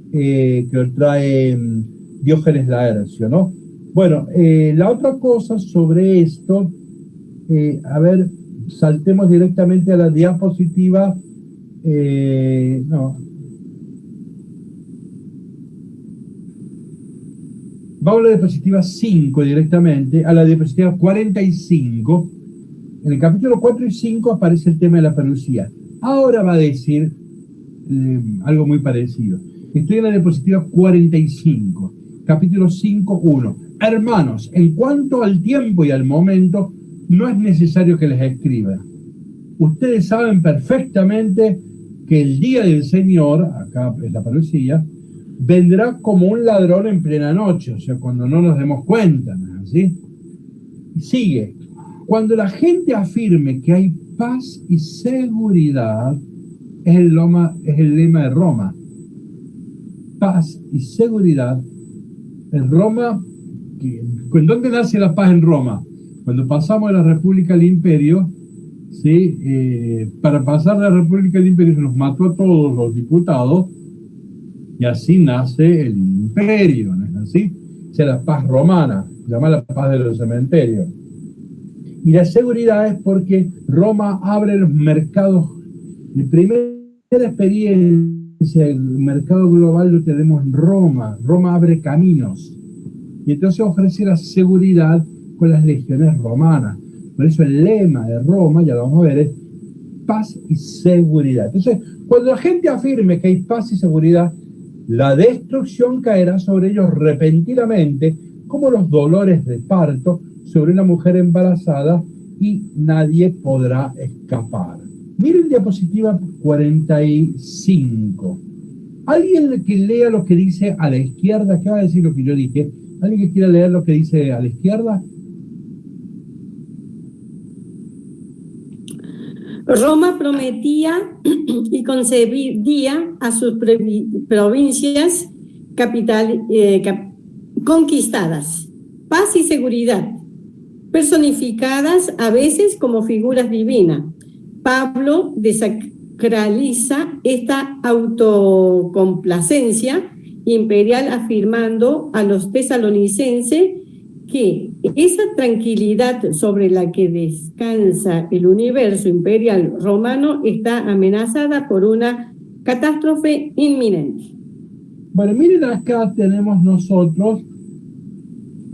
Que trae Diógenes Laercio, ¿no? Bueno, la otra cosa sobre esto, a ver, saltemos directamente a la diapositiva, vamos a la diapositiva 5 directamente, a la diapositiva 45. En el capítulo 4 y 5 aparece el tema de la parucía. Ahora va a decir algo muy parecido. Estoy en la diapositiva 45, capítulo 5, 1. Hermanos, en cuanto al tiempo y al momento, no es necesario que les escriba. Ustedes saben perfectamente que el día del Señor, acá es la parucía, vendrá como un ladrón en plena noche, o sea, cuando no nos demos cuenta, ¿no es así? Y sigue. Cuando la gente afirme que hay paz y seguridad, es el lema de Roma. Paz y seguridad. En Roma, ¿dónde nace la paz en Roma? Cuando pasamos de la República al Imperio, ¿sí? Para pasar de la República al Imperio se nos mató a todos los diputados, y así nace el Imperio, ¿no es así? O sea, la paz romana, se llama la paz de los cementerios. Y la seguridad es porque Roma abre los mercados. La primera experiencia del mercado global lo tenemos en Roma. Roma abre caminos. Y entonces ofrece la seguridad con las legiones romanas. Por eso el lema de Roma, ya lo vamos a ver, es paz y seguridad. Entonces, cuando la gente afirme que hay paz y seguridad, la destrucción caerá sobre ellos repentinamente, como los dolores de parto sobre una mujer embarazada, y nadie podrá escapar. Miren diapositiva 45. Alguien que lea lo que dice a la izquierda, ¿qué va a decir lo que yo dije? ¿Alguien que quiera leer lo que dice a la izquierda? Roma prometía y concedía a sus provincias conquistadas paz y seguridad, personificadas a veces como figuras divinas. Pablo desacraliza esta autocomplacencia imperial, afirmando a los tesalonicenses que esa tranquilidad sobre la que descansa el universo imperial romano está amenazada por una catástrofe inminente. Bueno, miren acá tenemos nosotros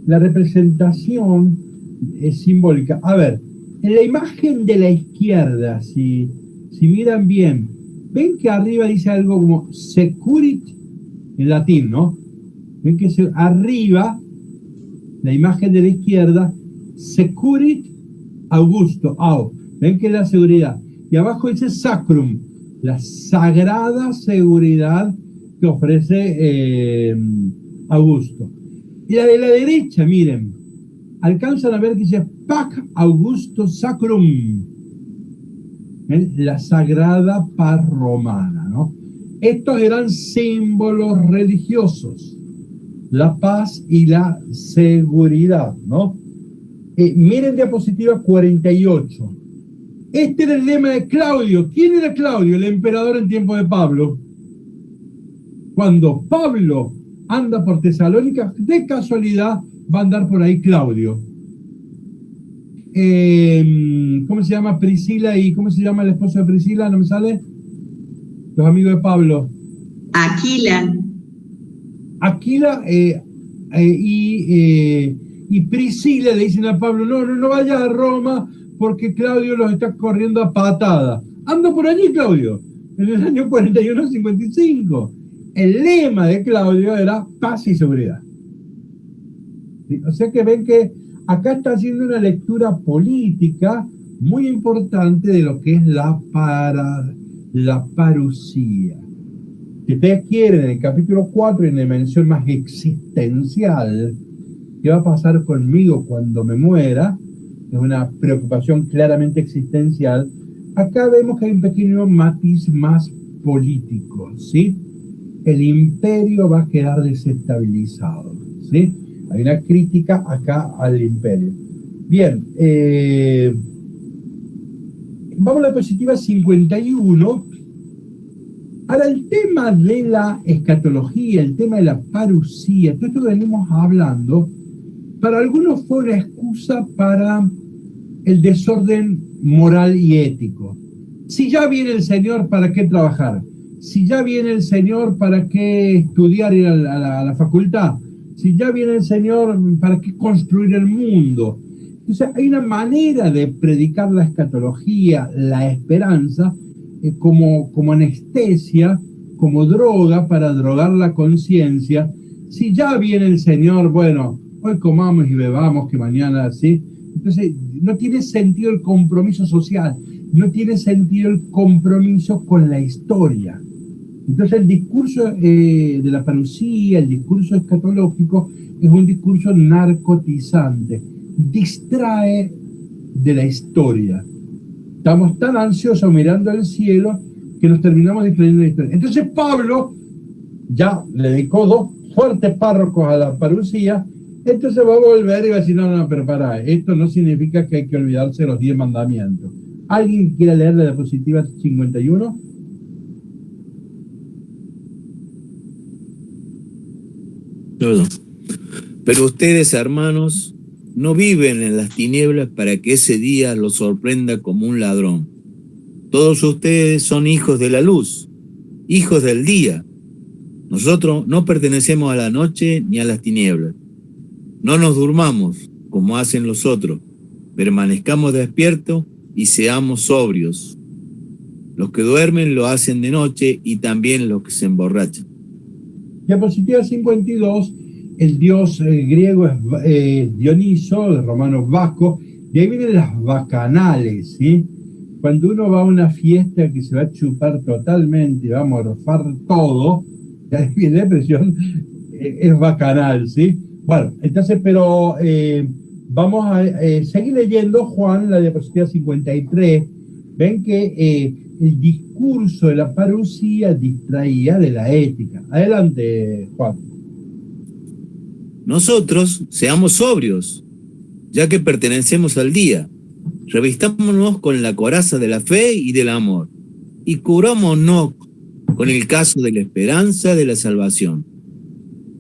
la representación simbólica. A ver, en la imagen de la izquierda, si miran bien, ven que arriba dice algo como securit en latín, ¿no? Ven que arriba, la imagen de la izquierda, securit Augusto, ven que es la seguridad. Y abajo dice sacrum, la sagrada seguridad que ofrece Augusto. Y la de la derecha, miren, alcanzan a ver que dice Pax Augusto Sacrum, la sagrada paz romana, ¿no? Estos eran símbolos religiosos, la paz y la seguridad, ¿no? Miren diapositiva 48. Este era el lema de Claudio. ¿Quién era Claudio? El emperador en tiempo de Pablo. Cuando Pablo anda por Tesalónica, de casualidad va a andar por ahí Claudio. ¿Cómo se llama Priscila y cómo se llama el esposo de Priscila? ¿No me sale? Los amigos de Pablo. Aquila y Priscila le dicen a Pablo, no vayas a Roma porque Claudio los está corriendo a patada. Anda por allí Claudio, en el año 41-55. El lema de Claudio era paz y seguridad. ¿Sí? O sea que ven que acá está haciendo una lectura política muy importante de lo que es la parusía. Si ustedes quieren, en el capítulo 4, en la dimensión más existencial, ¿qué va a pasar conmigo cuando me muera? Es una preocupación claramente existencial. Acá vemos que hay un pequeño matiz más político, ¿sí? El imperio va a quedar desestabilizado, ¿sí? Hay una crítica acá al imperio. Bien, vamos a la diapositiva 51. Ahora, el tema de la escatología, el tema de la parusía, todo esto que venimos hablando, para algunos fue una excusa para el desorden moral y ético. Si ya viene el Señor, ¿para qué trabajar? Si ya viene el Señor, ¿para qué estudiar ir a la facultad? Si ya viene el Señor, ¿para qué construir el mundo? O sea, hay una manera de predicar la escatología, la esperanza, como anestesia, como droga para drogar la conciencia. Si ya viene el Señor, bueno, hoy comamos y bebamos, que mañana, ¿sí? Entonces, no tiene sentido el compromiso social, no tiene sentido el compromiso con la historia. Entonces, el discurso de la parusía, el discurso escatológico, es un discurso narcotizante, distrae de la historia. Estamos tan ansiosos mirando al cielo que nos terminamos distrayendo de la historia. Entonces Pablo ya le dedicó 2 fuertes párrocos a la parusía, entonces va a volver y va a decir, no, pero pará, esto no significa que hay que olvidarse de los 10 mandamientos. ¿Alguien quiere leer la diapositiva 51? Pero ustedes, hermanos, no viven en las tinieblas para que ese día los sorprenda como un ladrón. Todos ustedes son hijos de la luz, hijos del día. Nosotros no pertenecemos a la noche ni a las tinieblas. No nos durmamos como hacen los otros. Permanezcamos despiertos y seamos sobrios. Los que duermen lo hacen de noche y también los que se emborrachan. Diapositiva 52. El dios griego es Dioniso, el romano Baco, de ahí vienen las bacanales, ¿sí? Cuando uno va a una fiesta que se va a chupar totalmente y va a morfar todo, de ahí viene la expresión, es bacanal, ¿sí? Bueno, entonces, pero vamos a seguir leyendo, Juan, la diapositiva 53. Ven que el discurso de la parusía distraía de la ética. Adelante, Juan. Nosotros seamos sobrios, ya que pertenecemos al día. Revistámonos con la coraza de la fe y del amor, y cubrámonos con el caso de la esperanza de la salvación.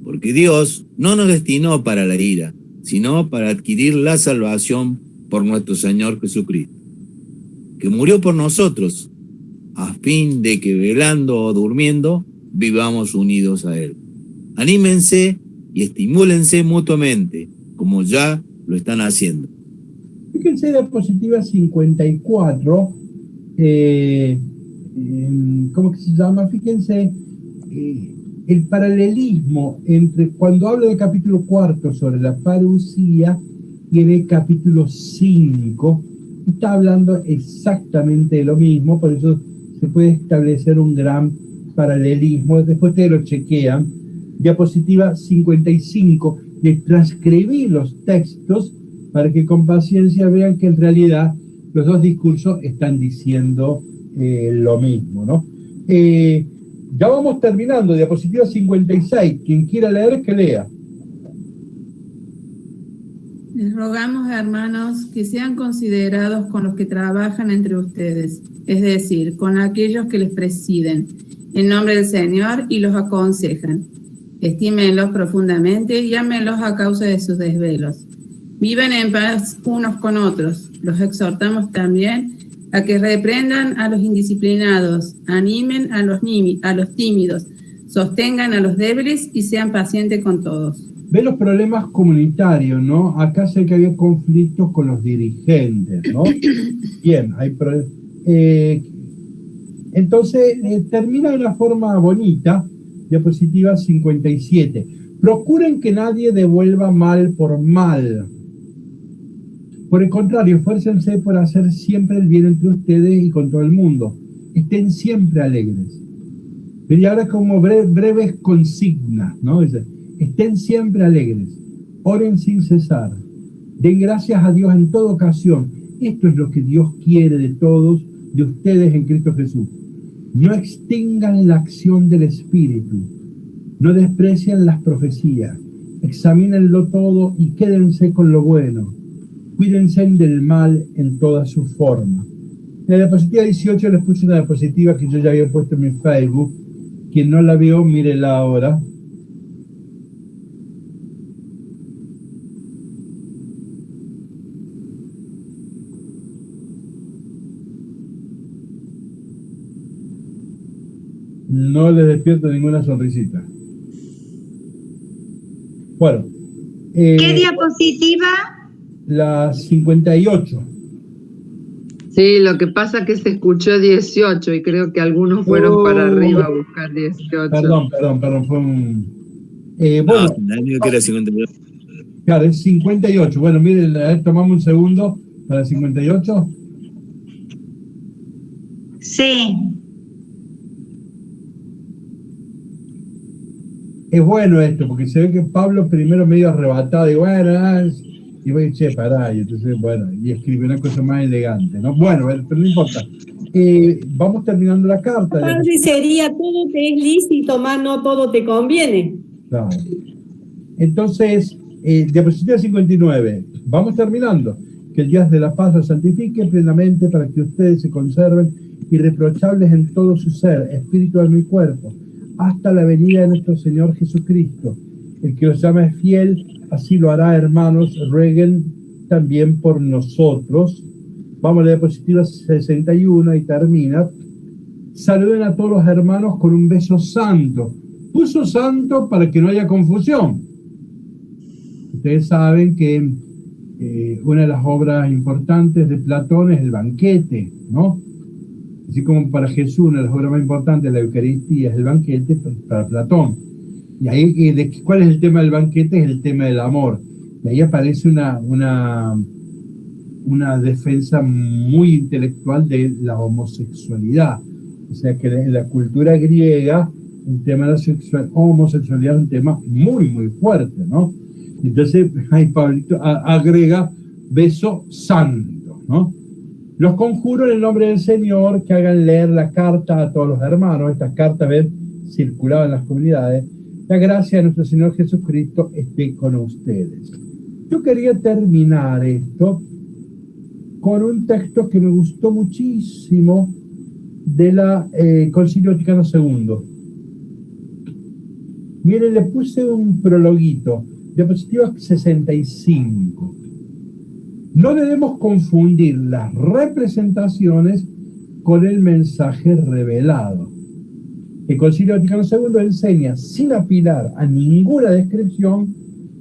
Porque Dios no nos destinó para la ira, sino para adquirir la salvación por nuestro Señor Jesucristo, que murió por nosotros, a fin de que velando o durmiendo, vivamos unidos a Él. Anímense y estimúlense mutuamente, como ya lo están haciendo. Fíjense diapositiva 54, ¿cómo que se llama? Fíjense el paralelismo entre cuando habla del capítulo 4 sobre la parusía y en el capítulo 5 está hablando exactamente de lo mismo, por eso se puede establecer un gran paralelismo. Después ustedes lo chequean. Diapositiva 55, de transcribir los textos para que con paciencia vean que en realidad los dos discursos están diciendo lo mismo, ¿no? Ya vamos terminando, diapositiva 56. Quien quiera leer, que lea. Les rogamos, hermanos, que sean considerados con los que trabajan entre ustedes, es decir, con aquellos que les presiden, en nombre del Señor y los aconsejan. Estímenlos profundamente y ámenlos a causa de sus desvelos. Vivan en paz unos con otros. Los exhortamos también a que reprendan a los indisciplinados, animen a los tímidos, sostengan a los débiles y sean pacientes con todos. Ve los problemas comunitarios, ¿no? Acá sé que había conflictos con los dirigentes, ¿no? Bien, hay problemas. Entonces, termina de una forma bonita, diapositiva 57. Procuren que nadie devuelva mal por mal. Por el contrario, esfuércense por hacer siempre el bien entre ustedes y con todo el mundo. Estén siempre alegres. Y ahora como breves consignas, ¿no? Estén siempre alegres. Oren sin cesar. Den gracias a Dios en toda ocasión. Esto es lo que Dios quiere de todos, de ustedes en Cristo Jesús. No extingan la acción del Espíritu. No desprecien las profecías. Examínenlo todo y quédense con lo bueno. Cuídense del mal en todas sus formas. En la diapositiva 18 les puse una diapositiva que yo ya había puesto en mi Facebook. Quien no la vio, mírela ahora. No les despierto ninguna sonrisita. Bueno. ¿Qué diapositiva? La 58. Sí, lo que pasa es que se escuchó 18 y creo que algunos fueron para arriba a buscar 18. Perdón, fue un... bueno, no, que era 58. Claro, es 58. Bueno, miren, tomamos un segundo para 58. Sí. Es bueno esto, porque se ve que Pablo primero medio arrebatado, y bueno, y voy, che, pará, y entonces, bueno, y escribe una cosa más elegante, ¿no? Bueno, pero no importa. Vamos terminando la carta. Padre, sería todo te es lícito, más no todo te conviene. Claro. Entonces, diapositiva 59, vamos terminando. Que el Dios de la paz los santifique plenamente para que ustedes se conserven irreprochables en todo su ser, espíritu, alma y cuerpo, hasta la venida de nuestro Señor Jesucristo. El que os llama es fiel, así lo hará, hermanos, rueguen también por nosotros. Vamos a la diapositiva 61 y termina. Saluden a todos los hermanos con un beso santo. Puso santo para que no haya confusión. Ustedes saben que una de las obras importantes de Platón es el banquete, ¿no? Así como para Jesús una de las obras más importantes de la Eucaristía es el banquete, para Platón. Y ahí, ¿cuál es el tema del banquete? Es el tema del amor. Y ahí aparece una defensa muy intelectual de la homosexualidad. O sea que en la cultura griega el tema de la homosexualidad es un tema muy, muy fuerte, ¿no? Entonces, ahí Pablito agrega beso santo, ¿no? Los conjuro en el nombre del Señor que hagan leer la carta a todos los hermanos. Estas cartas circulaban en las comunidades. La gracia de nuestro Señor Jesucristo esté con ustedes. Yo quería terminar esto con un texto que me gustó muchísimo de la Concilio Vaticano II. Miren, le puse un prologuito. Diapositiva 65. No debemos confundir las representaciones con el mensaje revelado. El Concilio Vaticano II enseña sin apilar a ninguna descripción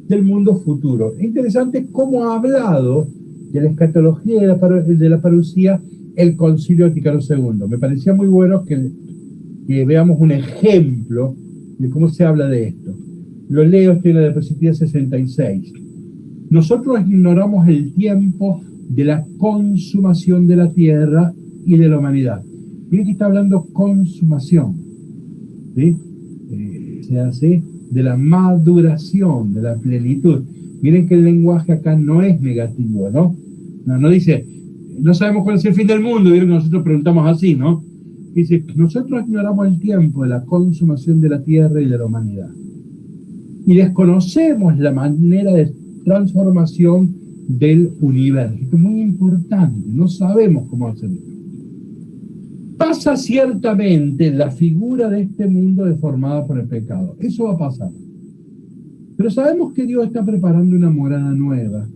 del mundo futuro. Es interesante cómo ha hablado de la escatología y de la parucía el Concilio Vaticano II. Me parecía muy bueno que veamos un ejemplo de cómo se habla de esto. Lo leo, estoy en la diapositiva 66. Nosotros ignoramos el tiempo de la consumación de la tierra y de la humanidad. Miren que está hablando consumación, ¿sí? Se hace de la maduración, de la plenitud. Miren que el lenguaje acá no es negativo, ¿no? No dice, no sabemos cuál es el fin del mundo, vieron que nosotros preguntamos así, ¿no? Dice, nosotros ignoramos el tiempo de la consumación de la tierra y de la humanidad. Y desconocemos la manera de transformación del universo. Esto es muy importante, no sabemos cómo hacerlo. Pasa ciertamente la figura de este mundo deformada por el pecado. Eso va a pasar. Pero sabemos que Dios está preparando una morada nueva,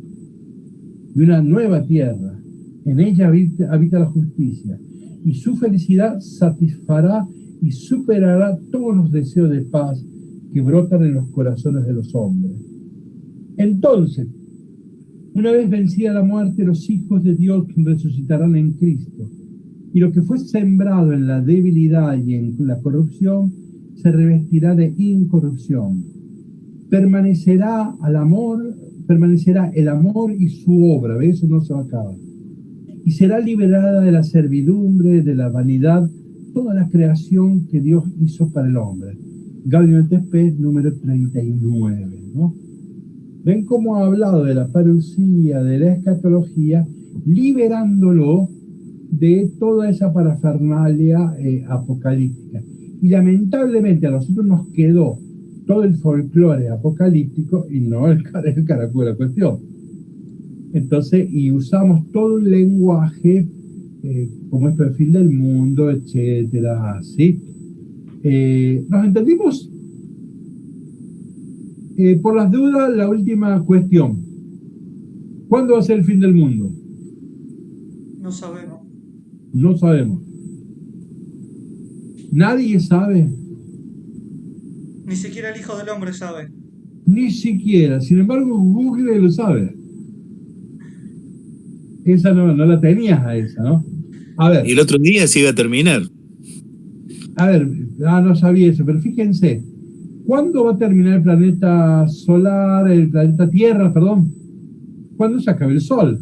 y una nueva tierra. En ella habita la justicia, y su felicidad satisfará y superará todos los deseos de paz que brotan en los corazones de los hombres. Entonces, una vez vencida la muerte, los hijos de Dios resucitarán en Cristo, y lo que fue sembrado en la debilidad y en la corrupción se revestirá de incorrupción. Permanecerá el amor y su obra, ¿ves? Eso no se va a acabar. Y será liberada de la servidumbre, de la vanidad, toda la creación que Dios hizo para el hombre. Gaudium et Spes, número 39, ¿no? Ven cómo ha hablado de la parucía, de la escatología, liberándolo de toda esa parafernalia apocalíptica. Y lamentablemente a nosotros nos quedó todo el folclore apocalíptico y no el caraculo de la cuestión. Entonces, y usamos todo un lenguaje como esto del fin del mundo, etcétera, ¿sí? ¿Nos entendimos? Por las dudas, la última cuestión. ¿Cuándo va a ser el fin del mundo? No sabemos. No sabemos. Nadie sabe. Ni siquiera el Hijo del Hombre sabe. Ni siquiera. Sin embargo, Google lo sabe. Esa no la tenías a esa, ¿no? A ver. Y el otro día se iba a terminar. A ver, no sabía eso, pero fíjense. ¿Cuándo va a terminar el planeta solar, el planeta Tierra, perdón? ¿Cuándo se acabe el Sol?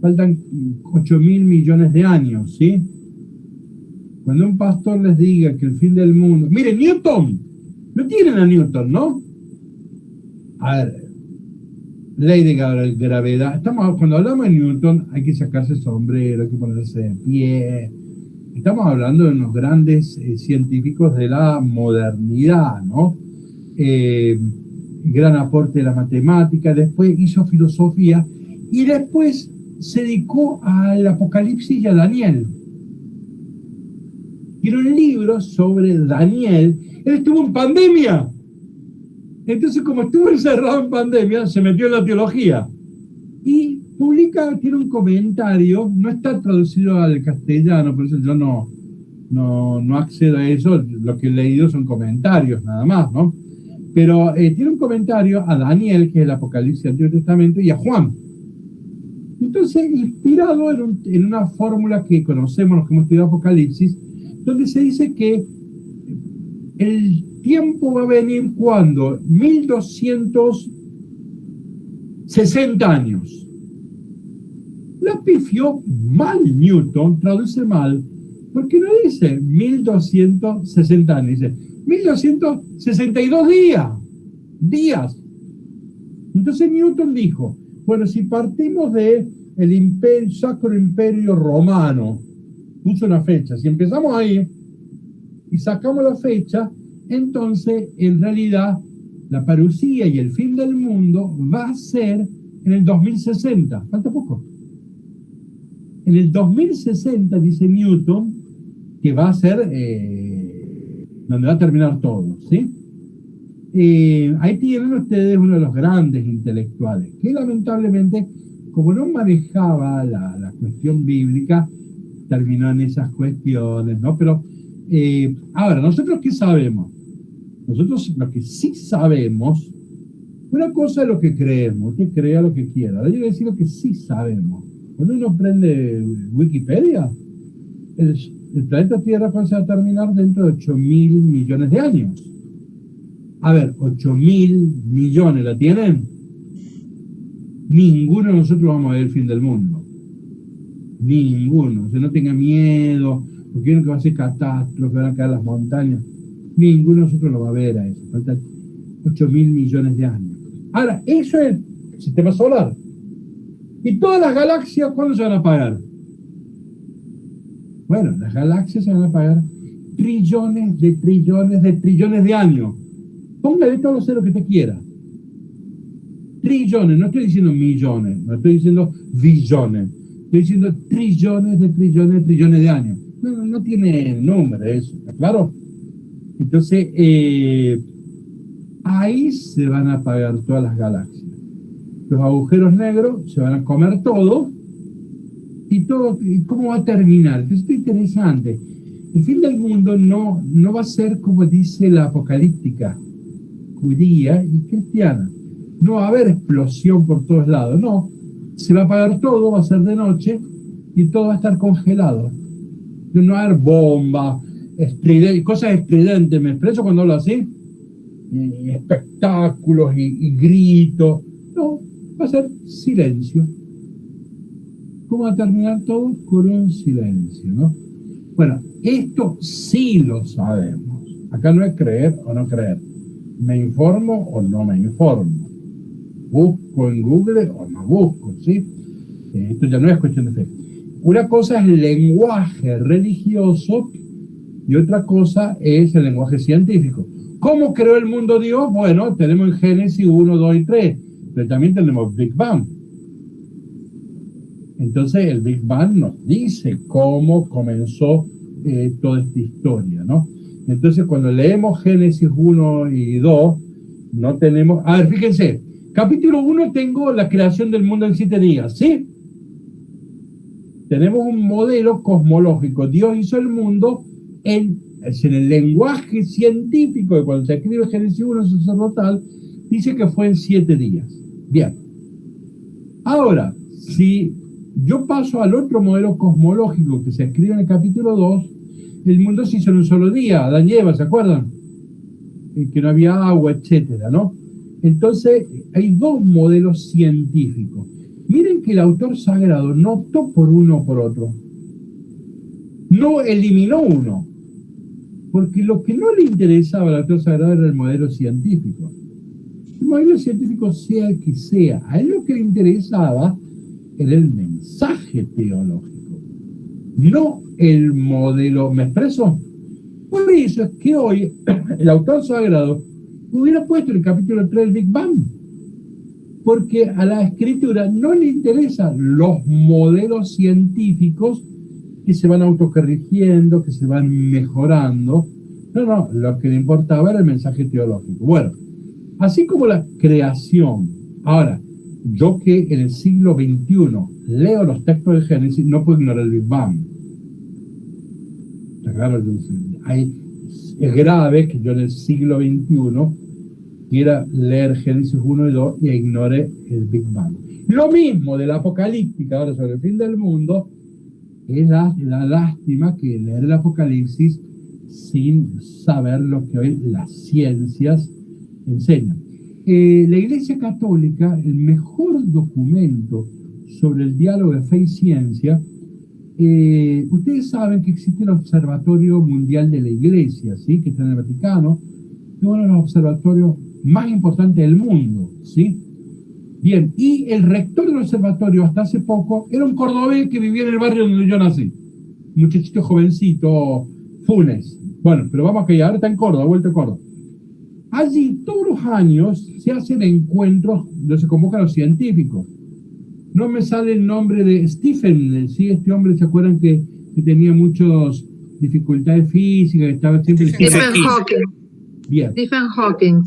Faltan 8.000 millones de años, ¿sí? Cuando un pastor les diga que el fin del mundo... ¡Miren, Newton! No tienen a Newton, ¿no? A ver, ley de gravedad. Cuando hablamos de Newton hay que sacarse el sombrero, hay que ponerse de pie. Estamos hablando de unos grandes científicos de la modernidad, ¿no? Gran aporte de la matemática, después hizo filosofía y después se dedicó al Apocalipsis y a Daniel. Tiene un libro sobre Daniel. Él estuvo en pandemia. Entonces, como estuvo encerrado en pandemia, se metió en la teología. Y tiene un comentario, no está traducido al castellano, por eso yo no accedo a eso. Lo que he leído son comentarios nada más, ¿no? Pero tiene un comentario a Daniel, que es el Apocalipsis del Antiguo Testamento, y a Juan. Entonces, inspirado en una fórmula que conocemos los que hemos estudiado Apocalipsis, donde se dice que el tiempo va a venir cuando 1260 años. La pifió mal Newton, traduce mal, porque no dice 1260 años, dice 1262 días. Entonces Newton dijo, bueno, si partimos de el Sacro Imperio Romano, puso una fecha, si empezamos ahí y sacamos la fecha, entonces en realidad la parucía y el fin del mundo va a ser en el 2060, falta poco. En el 2060 dice Newton que va a ser donde va a terminar todo, ¿sí? Ahí tienen ustedes uno de los grandes intelectuales, que lamentablemente, como no manejaba la cuestión bíblica, terminó en esas cuestiones, ¿no? Pero, ahora, ¿nosotros qué sabemos? Nosotros lo que sí sabemos, una cosa es lo que creemos, usted crea lo que quiera. Ahora yo voy a decir lo que sí sabemos. Cuando uno prende Wikipedia, el planeta Tierra se va a terminar dentro de 8.000 millones de años. A ver, 8.000 millones, ¿la tienen? Ninguno de nosotros vamos a ver el fin del mundo. Ninguno. O sea, no tenga miedo, porque quieren que va a ser catástrofe, van a caer las montañas. Ninguno de nosotros lo va a ver a eso. Faltan 8.000 millones de años. Ahora, eso es el sistema solar. ¿Y todas las galaxias cuándo se van a apagar? Bueno, las galaxias se van a apagar trillones de trillones de trillones de años. Póngale todos los ceros que usted quiera. Trillones, no estoy diciendo millones, no estoy diciendo billones, estoy diciendo trillones de trillones de trillones de años. No tiene número eso, ¿está claro? Entonces, ahí se van a apagar todas las galaxias. Los agujeros negros se van a comer todo. ¿Y cómo va a terminar? Esto es interesante. El fin del mundo no va a ser como dice la apocalíptica judía y cristiana. No va a haber explosión por todos lados, no. Se va a apagar todo, va a ser de noche y todo va a estar congelado. No va a haber bomba, cosas estridentes, ¿me expreso cuando hablo así? Espectáculos y gritos. No, va a ser silencio. ¿Cómo va a terminar todo? Con un silencio, ¿no? Bueno, esto sí lo sabemos. Acá no es creer o no creer. ¿Me informo o no me informo? ¿Busco en Google o no busco? ¿Sí? Esto ya no es cuestión de fe. Una cosa es el lenguaje religioso y otra cosa es el lenguaje científico. ¿Cómo creó el mundo Dios? Bueno, tenemos en Génesis 1, 2 y 3, pero también tenemos Big Bang. Entonces el Big Bang nos dice cómo comenzó toda esta historia, ¿no? Entonces cuando leemos Génesis 1 y 2, no tenemos... A ver, fíjense, capítulo 1 tengo la creación del mundo en 7 días, ¿sí? Tenemos un modelo cosmológico. Dios hizo el mundo en el lenguaje científico, de cuando se escribe Génesis 1 sacerdotal, dice que fue en 7 días. Bien. Ahora, si yo paso al otro modelo cosmológico que se escribe en el capítulo 2, el mundo se hizo en un solo día, Adán y Eva, ¿se acuerdan? Que no había agua, etcétera, ¿no? Entonces, hay dos modelos científicos. Miren que el autor sagrado no optó por uno o por otro. No eliminó uno. Porque lo que no le interesaba al autor sagrado era el modelo científico. El modelo científico sea el que sea. A él lo que le interesaba era el mensaje teológico. No el modelo. ¿Me expreso? Por eso es que hoy el autor sagrado hubiera puesto en el capítulo 3 el Big Bang. Porque a la escritura no le interesan los modelos científicos que se van autocorrigiendo, que se van mejorando. No, lo que le importaba era el mensaje teológico. Bueno, así como la creación. Ahora, yo que en el siglo XXI leo los textos de Génesis, no puedo ignorar el Big Bang. Claro, es grave que yo en el siglo XXI quiera leer Génesis 1 y 2 y ignore el Big Bang. Lo mismo de la apocalíptica, ahora sobre el fin del mundo, es la lástima que leer el Apocalipsis sin saber lo que hoy las ciencias enseñan. La Iglesia Católica, el mejor documento sobre el diálogo de fe y ciencia, ustedes saben que existe el Observatorio Mundial de la Iglesia, ¿sí? Que está en el Vaticano, que es uno de los observatorios más importantes del mundo, ¿sí? Bien, y el rector del observatorio hasta hace poco era un cordobés que vivía en el barrio donde yo nací. Un muchachito jovencito, Funes. Bueno, pero vamos a que ahora está en Córdoba, vuelta a Córdoba. Allí todos los años se hacen encuentros donde se convocan a los científicos. No me sale el nombre de Stephen, ¿sí? Este hombre, ¿se acuerdan que tenía muchas dificultades físicas? Que estaba siempre... Stephen Hawking. Bien. Stephen Hawking.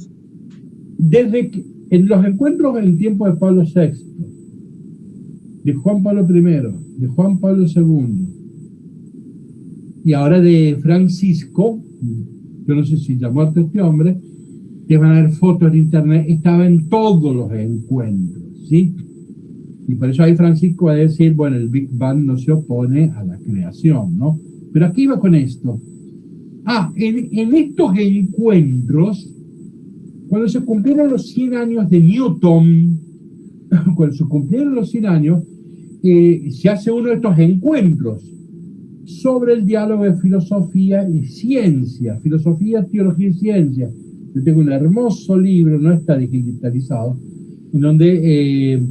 Desde que, en los encuentros en el tiempo de Pablo VI, de Juan Pablo I, de Juan Pablo II, y ahora de Francisco, yo no sé si ya muerto este hombre, que van a ver fotos en internet, estaba en todos los encuentros, ¿sí? Y por eso ahí Francisco va a decir, bueno, el Big Bang no se opone a la creación, ¿no? Pero aquí iba con esto. En estos encuentros, cuando se cumplieron los 100 años de Newton, cuando se cumplieron los 100 años, se hace uno de estos encuentros sobre el diálogo de filosofía y ciencia, filosofía, teología y ciencia. Yo tengo un hermoso libro, no está digitalizado, en donde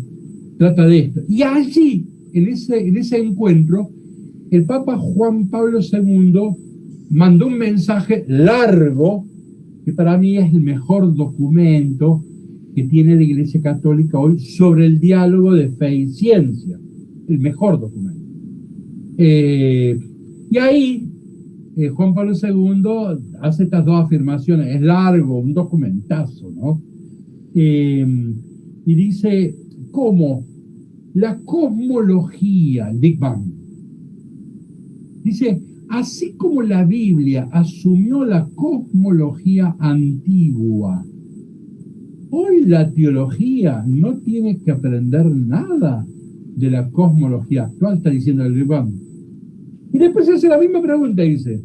trata de esto. Y allí, en ese encuentro, el Papa Juan Pablo II mandó un mensaje largo, que para mí es el mejor documento que tiene la Iglesia Católica hoy sobre el diálogo de fe y ciencia. El mejor documento. Y ahí Juan Pablo II hace estas dos afirmaciones. Es largo, un documentazo, ¿no? Y dice, ¿cómo? La cosmología, el Big Bang. Dice, así como la Biblia asumió la cosmología antigua, hoy la teología no tiene que aprender nada de la cosmología actual, está diciendo el Big Bang. Y después se hace la misma pregunta, dice,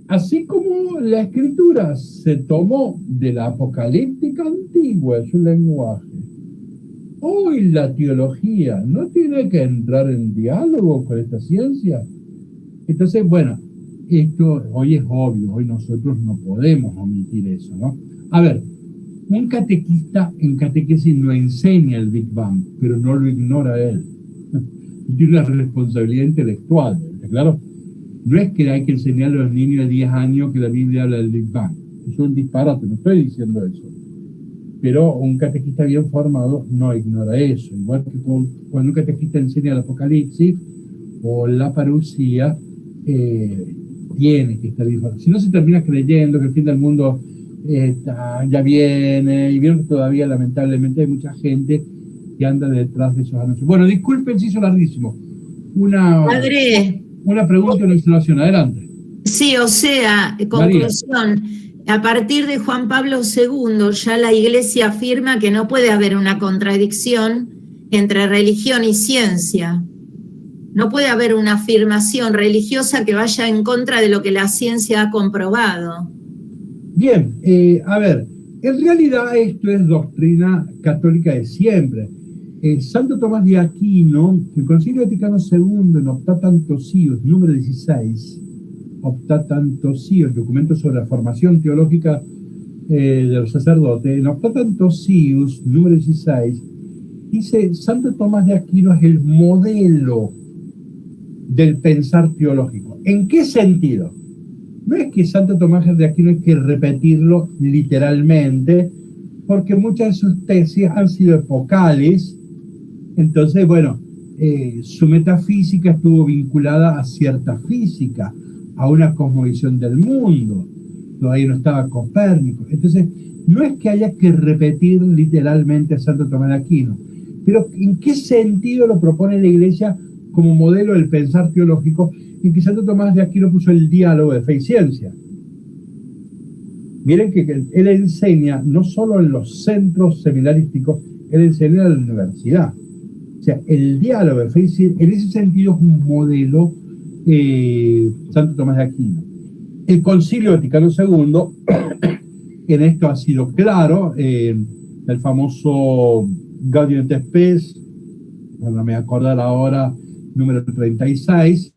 así como la escritura se tomó de la apocalíptica antigua, es un lenguaje, hoy la teología no tiene que entrar en diálogo con esta ciencia. Entonces, bueno, esto hoy es obvio, hoy nosotros no podemos omitir eso, ¿no? A ver, un catequista en catequesis no enseña el Big Bang, pero no lo ignora él. Tiene una responsabilidad intelectual, ¿está claro? No es que hay que enseñarle a los niños de 10 años que la Biblia habla del Big Bang. Eso es un disparate, no estoy diciendo eso. Pero un catequista bien formado no ignora eso. Igual que cuando un catequista enseña el Apocalipsis o la parucía, tiene que estar informado. Si no, se termina creyendo que el fin del mundo ya viene, y vieron que todavía lamentablemente hay mucha gente que anda detrás de esos anuncios. Bueno, disculpen si hizo larguísimo. Padre, una pregunta y una observación, adelante. Sí, o sea, conclusión, a partir de Juan Pablo II ya la Iglesia afirma que no puede haber una contradicción entre religión y ciencia. No puede haber una afirmación religiosa que vaya en contra de lo que la ciencia ha comprobado. Bien, a ver, en realidad esto es doctrina católica de siempre. Santo Tomás de Aquino, el Concilio Vaticano II, en Optatanto Sius, número 16, Optatanto Sius, documento sobre la formación teológica de los sacerdotes, en Optatanto Sius, número 16, dice, Santo Tomás de Aquino es el modelo del pensar teológico. ¿En qué sentido? No es que Santo Tomás de Aquino hay que repetirlo literalmente, porque muchas de sus tesis han sido epocales. Entonces, bueno, su metafísica estuvo vinculada a cierta física, a una cosmovisión del mundo. Todavía no estaba Copérnico. Entonces, no es que haya que repetir literalmente a Santo Tomás de Aquino, pero ¿en qué sentido lo propone la Iglesia como modelo del pensar teológico? En que Santo Tomás de Aquino puso el diálogo de fe y ciencia. Miren que él enseña no solo en los centros seminarísticos, él enseña en la universidad. O sea, el diálogo de fe y ciencia, en ese sentido, es un modelo Santo Tomás de Aquino. El Concilio Vaticano II, en esto ha sido claro, el famoso Gaudium et Spes, no me acordar ahora, número 36,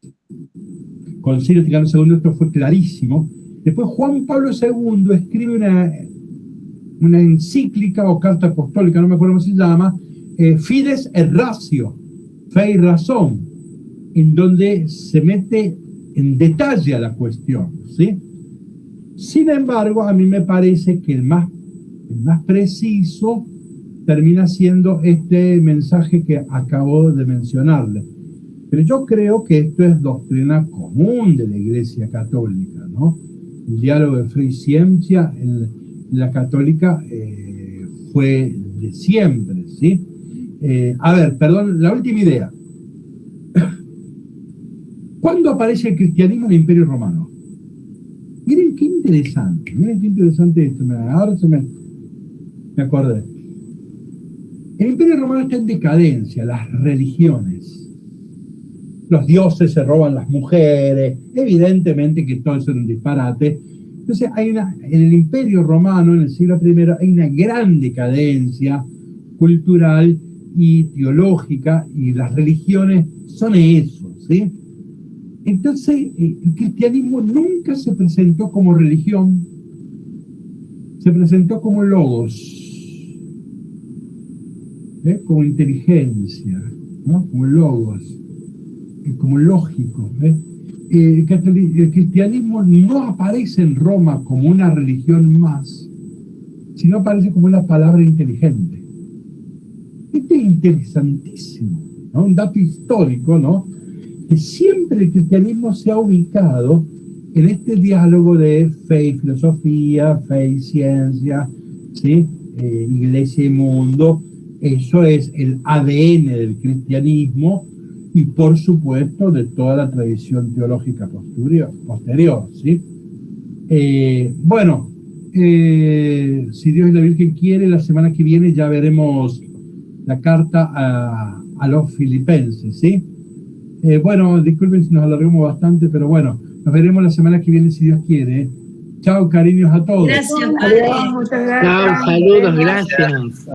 Concilio Vaticano II, esto fue clarísimo. Después Juan Pablo II escribe una encíclica o carta apostólica, no me acuerdo cómo se llama, Fides et Ratio, fe y razón, en donde se mete en detalle a la cuestión, ¿sí? Sin embargo, a mí me parece que el más preciso termina siendo este mensaje que acabo de mencionarle. Pero yo creo que esto es doctrina común de la Iglesia Católica, ¿no? El diálogo de fe y ciencia, la católica fue de siempre, ¿sí? A ver, perdón, la última idea. ¿Cuándo aparece el cristianismo en el Imperio Romano? Miren qué interesante esto. Ahora me acordé. El Imperio Romano está en decadencia, las religiones. Los dioses se roban las mujeres, evidentemente que todo eso es un disparate. Entonces en el Imperio Romano, en el siglo I, hay una gran decadencia cultural y teológica, y las religiones son eso, ¿sí? Entonces, el cristianismo nunca se presentó como religión, se presentó como logos, como inteligencia, ¿no? Como logos, como lógico. El cristianismo no aparece en Roma como una religión más, sino aparece como una palabra inteligente. Esto es interesantísimo, ¿no? Un dato histórico, ¿no? Que siempre el cristianismo se ha ubicado en este diálogo de fe y filosofía, fe y ciencia, ¿sí? Iglesia y mundo. Eso es el ADN del cristianismo y, por supuesto, de toda la tradición teológica posterior, ¿sí? Bueno, si Dios y la Virgen quiere, la semana que viene ya veremos la carta a los filipenses, ¿sí? Bueno, disculpen si nos alargamos bastante, pero bueno, nos veremos la semana que viene si Dios quiere. Chao, cariños a todos. Gracias, Padre. Muchas gracias. Chao, saludos, gracias.